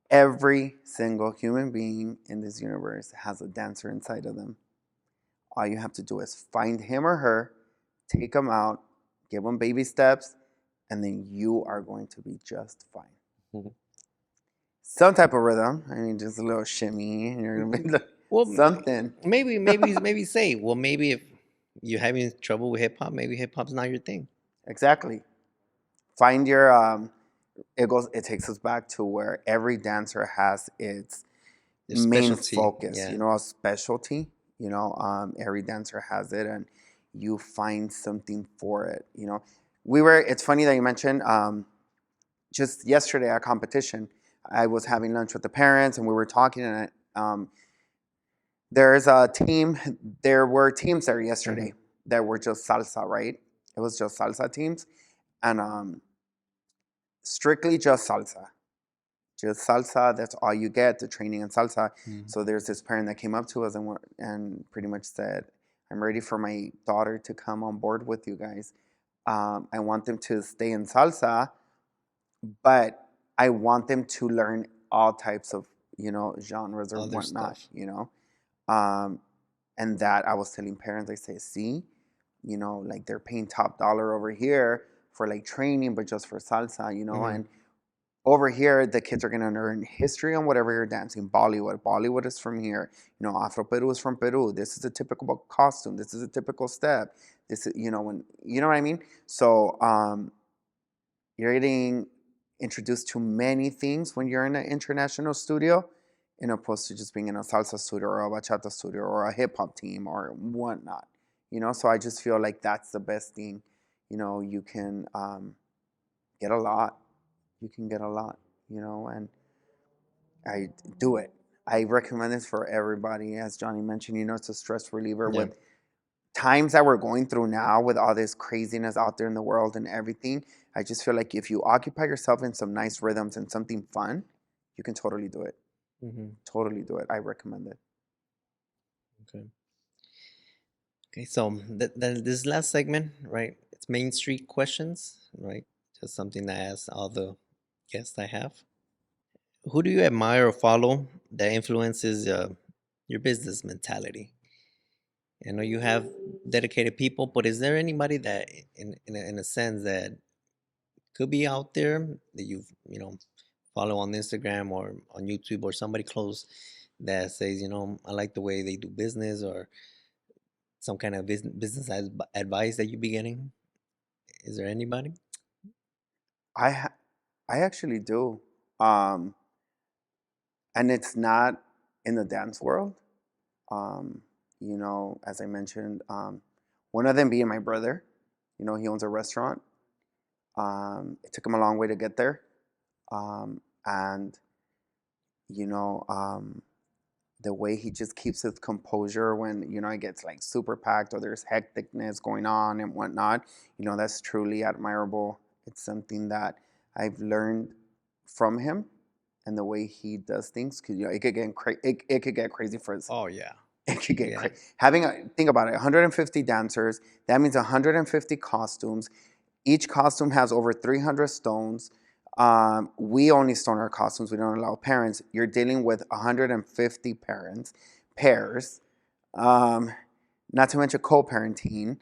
Every single human being in this universe has a dancer inside of them. All you have to do is find him or her, take them out, give them baby steps, and then you are going to be just fine. Some type of rhythm. I mean, just a little shimmy, and you're gonna be like, Well, something. maybe say, well, maybe if you're having trouble with hip hop, maybe hip hop's not your thing. Exactly. Find your it takes us back to where every dancer has its Your main specialty, focus, yeah. a specialty. Every dancer has it, and you find something for it. It's funny that you mentioned just yesterday at competition, I was having lunch with the parents, and we were talking, and There's a team. There were teams there yesterday Mm-hmm. that were just salsa, right? It was just salsa teams, and strictly just salsa. Just salsa. That's all you get. The training in salsa. Mm-hmm. So there's this parent that came up to us and pretty much said, "I'm ready for my daughter to come on board with you guys. I want them to stay in salsa, but I want them to learn all types of genres or Other whatnot. stuff. Um, and that I was telling parents, I say, see, like they're paying top dollar over here for like training, but just for salsa, Mm-hmm. and over here the kids are gonna learn history on whatever you're dancing. Bollywood. Bollywood is from here. Afro Peru is from Peru. This is a typical costume. This is a typical step. This is when what I mean. So you're getting introduced to many things when you're in an international studio, in opposed to just being in a salsa studio or a bachata studio or a hip hop team or whatnot. So I just feel like that's the best thing. You can get a lot. You can get a lot. And I do it. I recommend this for everybody. As Johnny mentioned, it's a stress reliever Yeah. with times that we're going through now with all this craziness out there in the world and everything. I just feel like if you occupy yourself in some nice rhythms and something fun, you can totally do it. Mm-hmm. Totally do it. I recommend it. Okay. Okay. So this last segment, right? It's Main Street questions, right? Just something I ask all the guests I have. Who do you admire or follow that influences your business mentality? I know you have dedicated people, but is there anybody that, in a sense, that could be out there that you follow on Instagram or on YouTube or somebody close that says, I like the way they do business or some kind of business advice that you be getting? Is there anybody? I ha- I actually do. Um, and it's not in the dance world. Um, as I mentioned, one of them being my brother. He owns a restaurant. It took him a long way to get there. And you know, um, the way he just keeps his composure when it gets like super packed or there's hecticness going on and whatnot. That's truly admirable. It's something that I've learned from him and the way he does things. Because it could get crazy for his. Oh yeah, It could get yeah, crazy. Think about it, 150 dancers. That means 150 costumes. Each costume has over 300 stones. We only stone our costumes. We don't allow parents. You're dealing with 150 pairs, um, not to mention co-parenting.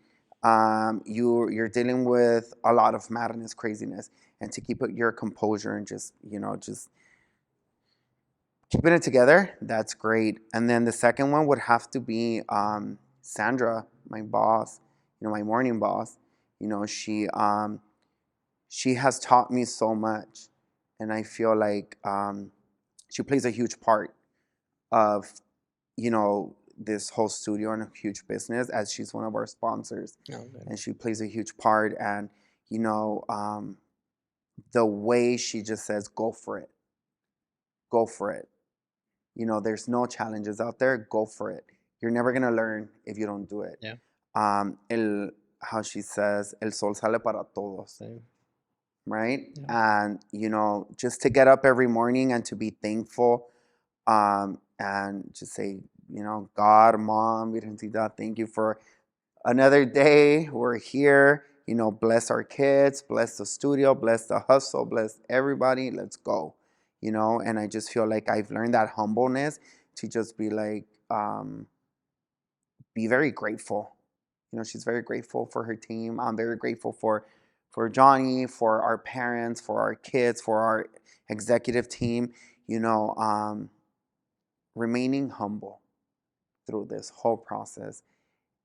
You're dealing with a lot of madness, craziness, and to keep your composure and just keeping it together. That's great. And then the second one would have to be Sandra, my boss. My morning boss. She has taught me so much, and I feel like she plays a huge part of this whole studio and a huge business, as she's one of our sponsors, okay, and she plays a huge part. And the way she just says, "Go for it, go for it." There's no challenges out there. Go for it. You're never gonna learn if you don't do it. yeah, How she says, "El sol sale para todos." same, Right? yeah, And just to get up every morning and to be thankful, and just say, God, Mom, Virgencita, thank you for another day. We're here. Bless our kids, bless the studio, bless the hustle, bless everybody. Let's go. And I just feel like I've learned that humbleness to just be like, be very grateful. She's very grateful for her team. I'm very grateful for Johnny, for our parents, for our kids, for our executive team. You know, um, Remaining humble through this whole process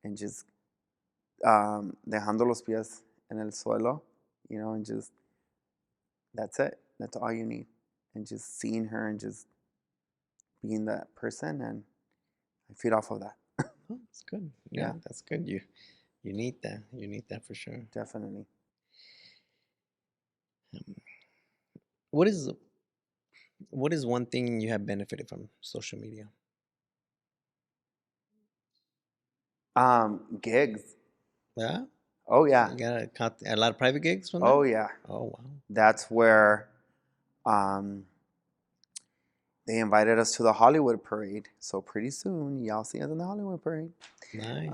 and just dejando los pies en el suelo, and just that's it. That's all you need. And just seeing her and just being that person, and I feed off of that. oh, that's good. Yeah, Yeah, that's good. You need that. You need that for sure. definitely. What is what is one thing you have benefited from social media? Gigs. Yeah. Oh yeah. You got a lot of private gigs from Oh there. yeah. Oh wow. That's where um, they invited us to the Hollywood parade. So pretty soon, y'all see us in the Hollywood parade. Nice.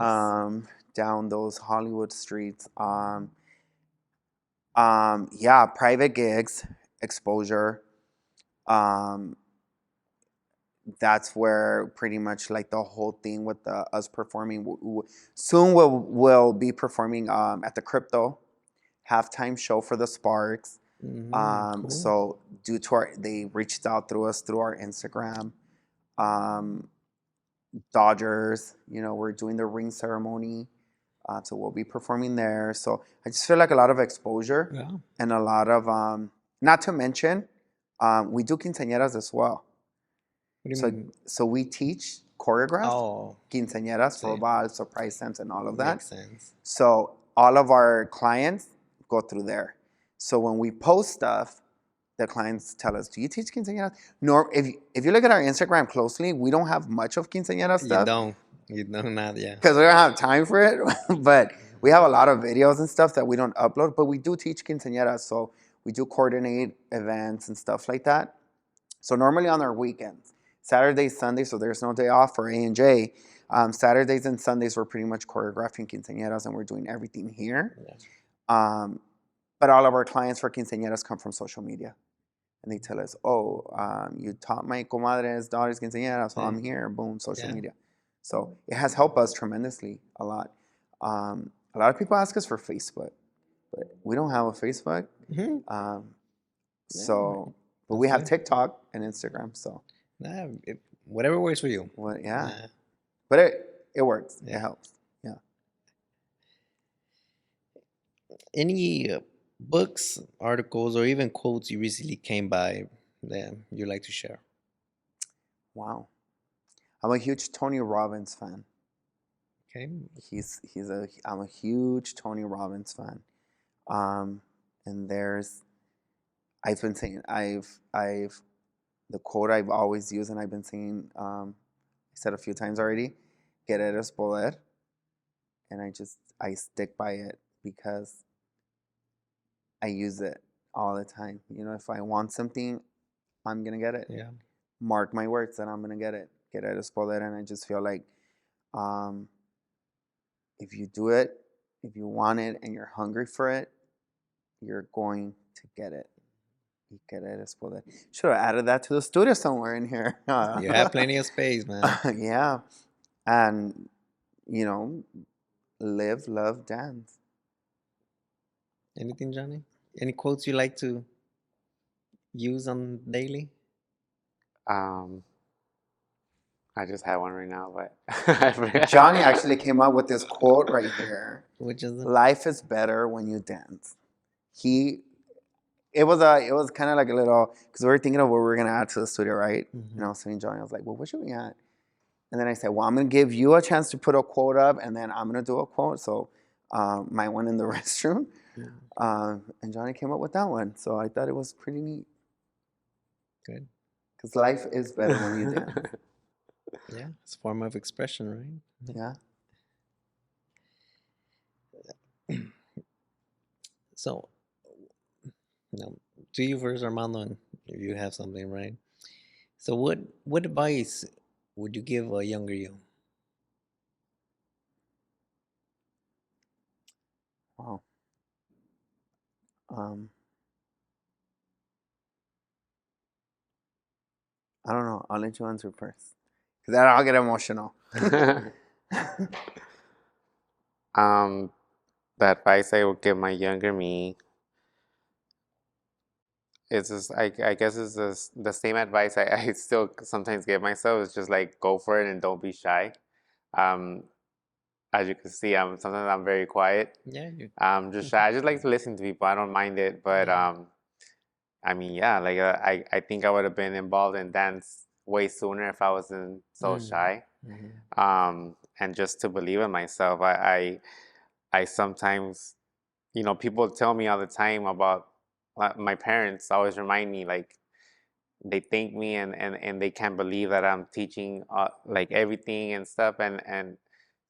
Down those Hollywood streets. Yeah, private gigs, exposure. Um, that's where pretty much like the whole thing with us performing. Soon we'll be performing at the Crypto halftime show for the Sparks. Cool. So due to they reached out through us through our Instagram. Um, Dodgers, we're doing the ring ceremony. So we'll be performing there. So I just feel like a lot of exposure Yeah. and a lot of, not to mention, we do quinceañeras as well. What do you So mean? so we teach choreograph Oh, quinceañeras, see, robal, surprise dance, and all of that. makes sense. So all of our clients go through there. So when we post stuff, the clients tell us, "Do you teach quinceañeras?" Nor if you look at our Instagram closely, we don't have much of quinceañera You stuff don't. You don't not yeah. because we don't have time for it. But we have a lot of videos and stuff that we don't upload. But we do teach quinceañeras, so we do coordinate events and stuff like that. So normally on our weekends, Saturdays, Sundays, so there's no day off for A&J. Saturdays and Sundays, we're pretty much choreographing quinceañeras and we're doing everything here. Yeah. But all of our clients for quinceañeras come from social media. And they tell us, oh, you taught my comadre's daughter's quinceañera, so I'm here. Boom, social media. So it has helped us tremendously a lot. A lot of people ask us for Facebook, but we don't have a Facebook. So, but we have TikTok and Instagram. So, whatever works for you. well, yeah. But it works. It helps. Yeah. Any books, articles, or even quotes you recently came by that you like to share? Wow. I'm a huge Tony Robbins fan. Okay. I'm a huge Tony Robbins fan. And I've been saying, the quote I've always used and I've been saying, I said a few times already, querer es poder. And I stick by it because I use it all the time. If I want something, I'm going to get it. Yeah. Mark my words that I'm going to get it. Querer es poder. And I just feel like if you do it, if you want it and you're hungry for it, you're going to get it. Querer es poder. Should have added that to the studio somewhere in here. You have plenty of space, man. Yeah. And, live, love, dance. Anything, Johnny? Any quotes you like to use on daily? I just had one right now, but I forgot. Johnny actually came up with this quote right here. Which is it? Life is better when you dance. It was kind of like a little, because we were thinking of what we were gonna add to the studio, right? And I was saying, Johnny, I was like, well, what should we add? And then I said, well, I'm gonna give you a chance to put a quote up, and then I'm gonna do a quote. So my one in the restroom, and Johnny came up with that one. So I thought it was pretty neat. Good. Because life is better when you dance. Yeah, it's a form of expression, right? Yeah. So, to you first, Armando, and if you have something, right? So, what advice would you give a younger you? Wow. I don't know. I'll let you answer first. Because then I'll get emotional. The advice I would give my younger me is just, I guess it's just the same advice I still sometimes give myself. It's just like, go for it and don't be shy. As you can see, sometimes I'm very quiet. Yeah. I'm just shy. I just like to listen to people. I don't mind it, but I mean, yeah, like I think I would have been involved in dance way sooner if I wasn't so shy. And just to believe in myself, I sometimes, people tell me all the time about my parents always remind me, like, they thank me and they can't believe that I'm teaching like everything and stuff, and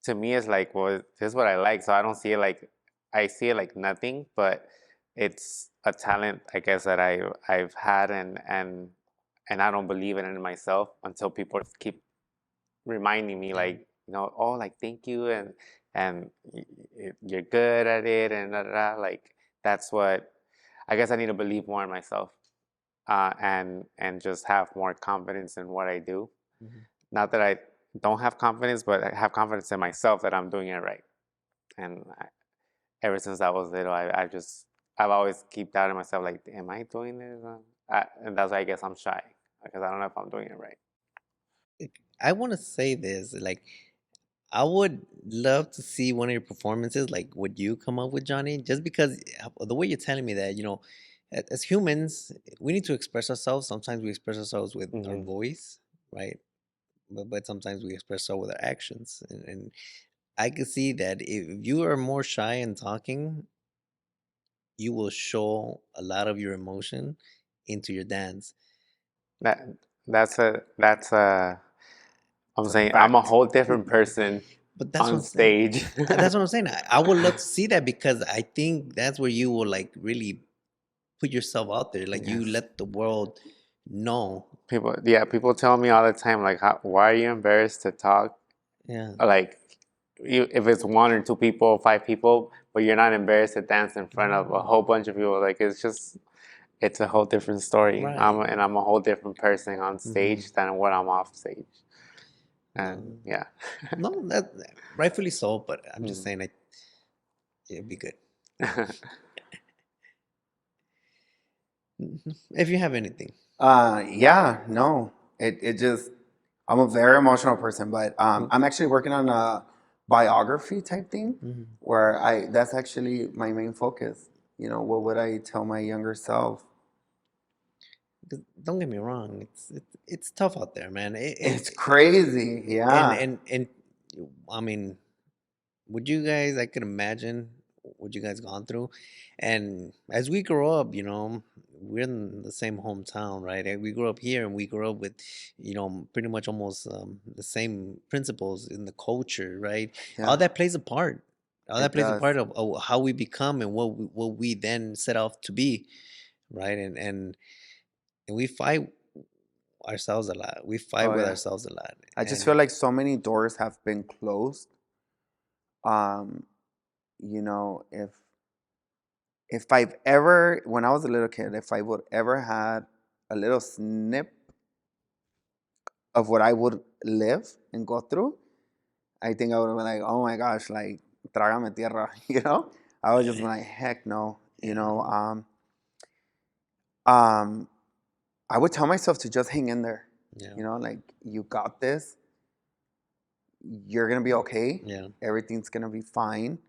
to me it's like, well, this is what I like. So I don't see it like, I see it like nothing, but it's a talent, I guess, that I've had, and I don't believe it in myself until people keep reminding me, like, oh, like, thank you, and you're good at it, and da, da, da. Like, that's what I guess I need to believe more in myself, and just have more confidence in what I do. Mhm. Not that I don't have confidence, but I have confidence in myself that I'm doing it right. And ever since I was little, I've always keep doubting myself, like, am I doing this? And that's why I guess I'm shy, because I don't know if I'm doing it right. I want to say this, like, I would love to see one of your performances, like what you come up with, Johnny, just because the way you're telling me that, as humans, we need to express ourselves. Sometimes we express ourselves with our Hmm. voice, right? But sometimes we express ourselves with our actions. And I can see that if you are more shy in talking, you will show a lot of your emotion into your dance. That that's a I'm It's a saying I'm a fact. whole different person But that's what on I'm saying. stage. That's what I'm saying. I would love to see that because I think that's where you will like really put yourself out there. Like you Yes. let the world know. People tell me all the time, like, why are you embarrassed to talk? Yeah. Like, if it's one or two people, 5 people, but you're not embarrassed to dance in front of a whole bunch of people. Like, it's a whole different story. Right. I'm a whole different person on Hmm. stage than what I'm off stage. And No, yeah. no, that rightfully so. But I'm just Mm. saying, it'd be good. If you have anything. Yeah, no. It just I'm a very emotional person, but I'm actually working on a biography type thing Mhm. where I that's actually my main focus. What would I tell my younger self? 'Cause don't get me wrong, it's tough out there, man. It's crazy. And Yeah. I mean, would you guys? I could imagine what you guys gone through, and as we grow up, we're in the same hometown, right? And we grew up here, and we grew up with, pretty much almost the same principles in the culture, right? All Yeah. that plays a part. All that It plays a does. part of how we become and what we then set off to be, right? And we fight ourselves a lot. We fight Oh with yeah. ourselves a lot, I just and feel like so many doors have been closed. Um, if I've ever, when I was a little kid, if I would ever had a little snip of what I would live and go through, I think I would have been like, oh my gosh, like, trágame tierra, I would just be like, heck no, yeah, um, I would tell myself to just hang in there, yeah, like, you got this, you're gonna be okay, yeah. everything's gonna be fine,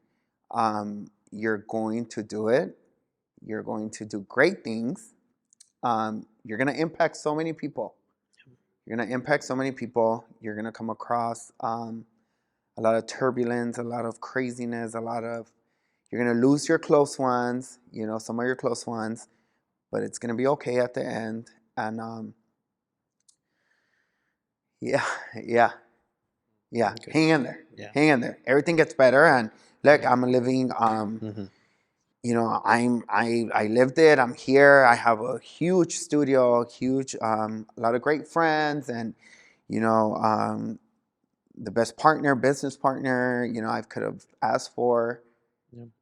you're going to do it, you're going to do great things, you're gonna impact so many people. You're gonna impact so many people. You're gonna come across a lot of turbulence, a lot of craziness, a lot of. You're gonna lose your close ones, some of your close ones, but it's gonna be okay at the end. And yeah, yeah, yeah. Okay. Hang in there, Yeah. hang in there. Everything gets better. And look, Yeah. I'm living. Hmm. I lived it. I'm here. I have a huge studio, huge, a lot of great friends, and you know, the best partner, business partner, I could have asked for,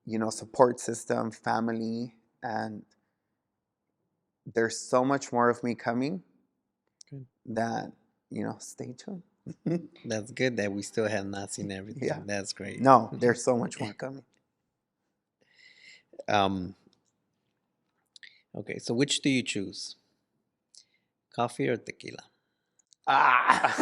Yeah. support system, family, and there's so much more of me coming Good. that, stay tuned. That's good that we still have not seen Yeah. everything. That's great. No, there's so much more coming. um. Okay. So which do you choose? Coffee or tequila? Ah.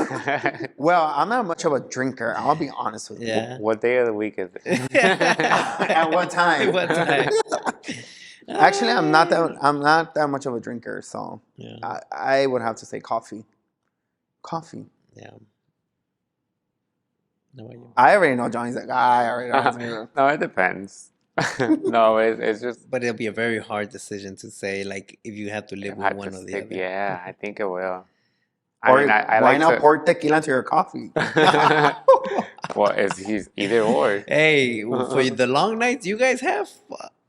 Well, I'm not much of a drinker. I'll be honest with you. Yeah. What day of the week is it? At what time? What time? Actually, I'm not Ah. that I'm not that much of a drinker, so Yeah. I would have to say coffee. Coffee. Yeah. How about you? I already know Johnny's like, I already know it's me. No, it depends. No, it's just, But it'll be a very hard decision to say, like, if you have to live if I with have to one or the stick. other. Yeah, I think it will. I why like not to. pour tequila into your coffee? Well, he's either or. Hey, for the long nights you guys have,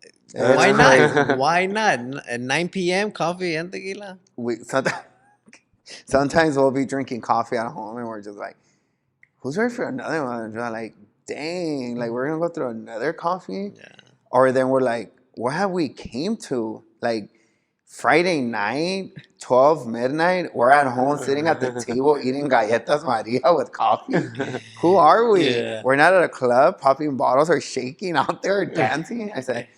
It's why crazy. not? Why not? At 9 p.m. coffee and tequila. Sometimes we'll be drinking coffee at home and we're just like, who's ready for another one? And we're like, dang, like we're gonna go through another coffee. Yeah. Or then we're like, what have we came to? Like Friday night, 12 midnight, we're at home sitting at the table eating galletas Maria with coffee. Who are we? Yeah. We're not at a club popping bottles or shaking out there or dancing. I say,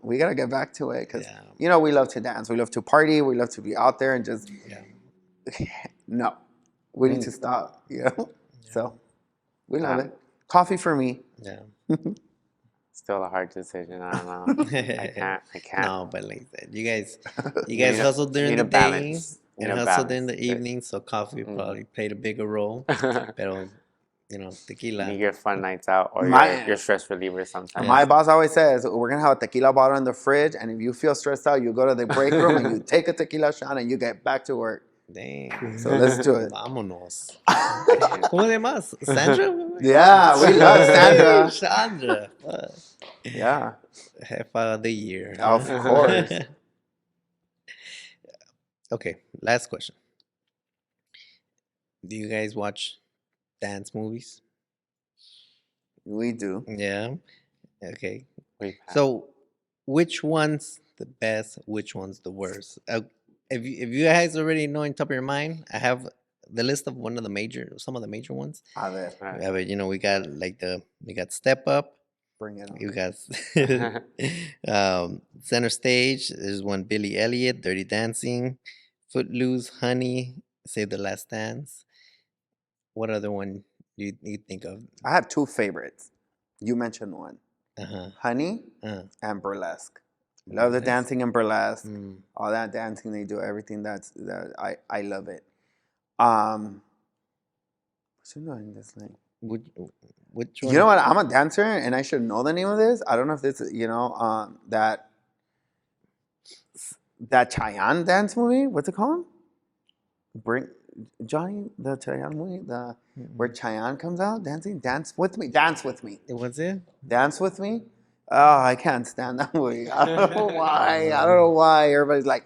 we gotta get back to it because Yeah. you know we love to dance, we love to party, we love to be out there and just Yeah. no, we need to stop. You know, so we love it. Coffee for me. Yeah. Still a hard decision. I don't know. I can't. No, but like that, you guys Need a- hustle during need the a day balance. Need and a hustle during balance. the evening, so coffee probably played a bigger role. Pero, tequila. You get fun nights out or your stress reliever sometimes. My boss always says we're gonna have a tequila bottle in the fridge, and if you feel stressed out, you go to the break room and you take a tequila shot and you get back to work. Dang. So let's do it. Vámonos. ¿Cómo se llama? Sandra? Yeah, we love Sandra. Sandra. Yeah, Jefa of the year. of course. Okay, last question. Do you guys watch dance movies? We do. Yeah. Okay. We've had- So, which one's the best? Which one's the worst? If you guys already know in top of your mind, I have the list of some of the major ones. A ver, Right. Yeah, but we got we got Step Up. bring it on. You got Center Stage. There's one Billy Elliot, Dirty Dancing, Footloose, Honey, Save the Last Dance. What other one you think of? I have two favorites. You mentioned one, Uh-huh. Honey Uh-huh. and Burlesque. Love the Burlesque? dancing in Burlesque. Mm. All that dancing they do, everything that I love it. What's your name? This thing? Which one? You know what? I'm a dancer and I should know the name of this. I don't know if this, that Cheyenne dance movie. What's it called? Bring Johnny, the Cheyenne movie, where Cheyenne comes out dancing. Dance with me. Dance with me. What's it? Dance with me. Oh, I can't stand that movie. I don't know why. I don't know why. Everybody's like,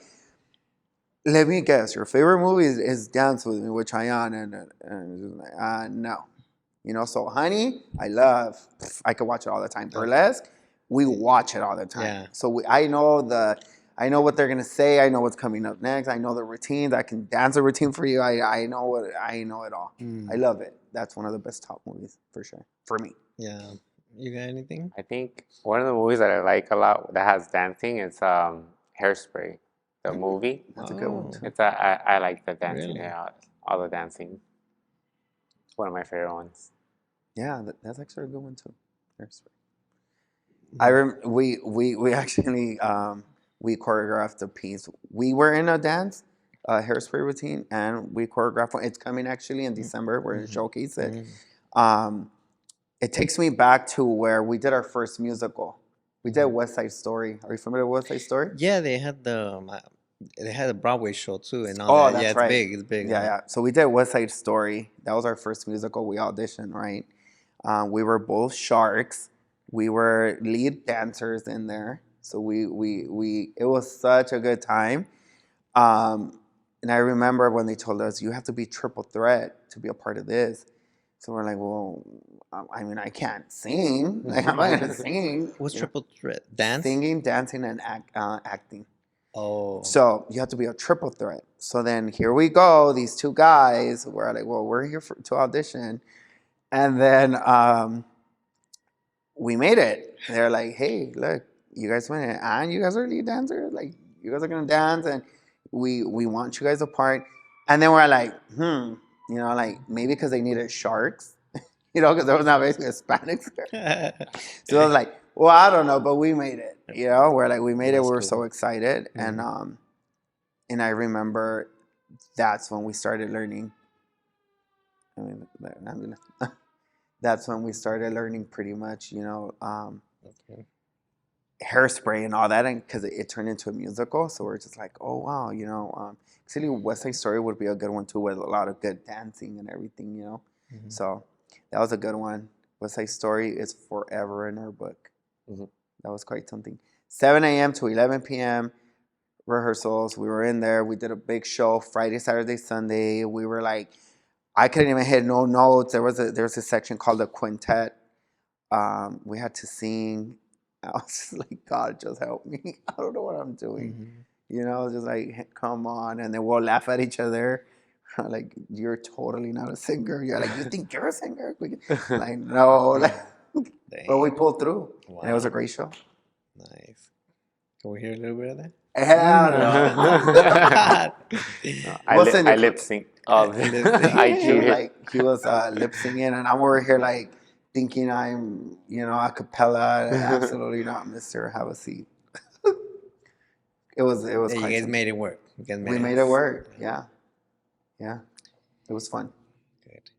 let me guess. Your favorite movie is Dance with Me with Cheyenne, and no. So Honey, I love. I could watch it all the time. Burlesque, we watch it all the time. Yeah. So I know what they're gonna say. I know what's coming up next. I know the routines. I can dance a routine for you. I know it all. I love it. That's one of the best top movies for sure for me. Yeah. You got anything? I think one of the movies that I like a lot that has dancing is Hairspray, the movie. That's a good one too. I like the dancing. Really? Yeah, all the dancing. It's one of my favorite ones. Yeah, that's actually a good one too. We actually we choreographed a piece. We were in a dance, hairspray routine, and we choreographed one. It's coming actually in December. We're going to showcase it. It takes me back to where we did our first musical. We did West Side Story. Are you familiar with West Side Story? Yeah, they had a Broadway show too, and all that. That's Yeah, it's right. big. It's big. Yeah, yeah. So we did West Side Story. That was our first musical. We auditioned, right? We were both sharks. We were lead dancers in there. So it was such a good time. And I remember when they told us, you have to be triple threat to be a part of this. So we're like, well, I mean, I can't sing. Like, I'm not gonna sing. What's triple threat? Dance? Singing, dancing, and acting. Oh. So you have to be a triple threat. So then here we go. These two guys. We're like, well, we're here to audition, and then we made it. They're like, hey, look, you guys win it, and you guys are lead dancers. Like, you guys are gonna dance, and we want you guys apart. And then we're like, like maybe because they needed sharks, because there was not basically Hispanics there. So I was like, well, I don't know, but we made it. We're like, we made it. We were so excited, and I remember that's when we started learning. That's when we started learning pretty much. Okay. Hairspray and all that, and because it turned into a musical, so we're just like, oh wow, you know, actually West Side Story would be a good one too, with a lot of good dancing and everything, you know. Mm-hmm. So that was a good one. West Side Story is forever in our book. Mm-hmm. That was quite something. 7 a.m. to 11 p.m. rehearsals. We were in there. We did a big show Friday, Saturday, Sunday. We were like, I couldn't even hit no notes. There was a section called the quintet. We had to sing. I was just like, God, just help me. I don't know what I'm doing. Mm-hmm. You know, just like, come on. And then we'll laugh at each other. Like, you're totally not a singer. You're like, you think you're a singer? Like, no. But we pulled through. Wow. And it was a great show. Nice. Can we hear a little bit of that? Hell no. I lip sync. He was lip singing, and I'm over here like thinking I'm, you know, a cappella. Absolutely not, Mister. Have a seat. It was. Yeah, you guys made it work. We made it work. Yeah. It was fun. Good.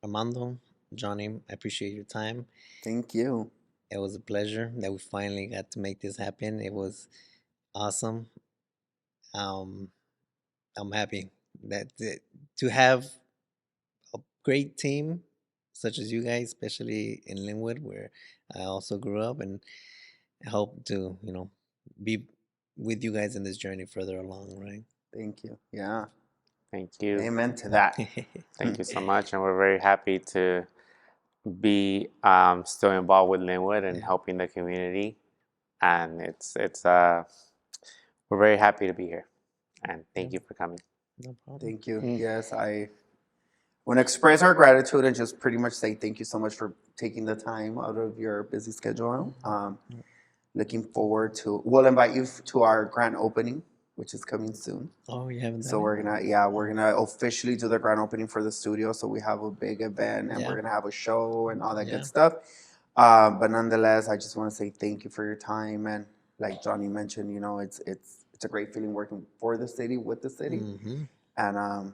Armando, Johnny, I appreciate your time. Thank you. It was a pleasure that we finally got to make this happen. It was awesome. I'm happy that to have a great team such as you guys, especially in Linwood, where I also grew up, and I hope to, you know, be with you guys in this journey further along, right? Thank you. Yeah. Thank you. Amen to that. Thank you so much, and we're very happy to be still involved with Linwood and helping the community. And we're very happy to be here. And thank you for coming. No problem. Thank you. Yes, I want to express our gratitude and just pretty much say thank you so much for taking the time out of your busy schedule. Looking forward to, we'll invite you to our grand opening, which is coming soon. Oh, you haven't done So it? we're gonna officially do the grand opening for the studio. So we have a big event, and we're gonna have a show and all that good stuff. But nonetheless, I just want to say thank you for your time, and like Johnny mentioned, you know, it's a great feeling working for the city, with the city. Mm-hmm. And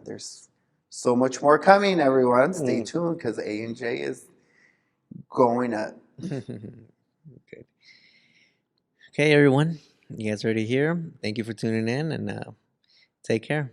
there's so much more coming, everyone. Stay tuned, because A&J is going up. Good. Okay, everyone. You guys already here. Thank you for tuning in, and take care.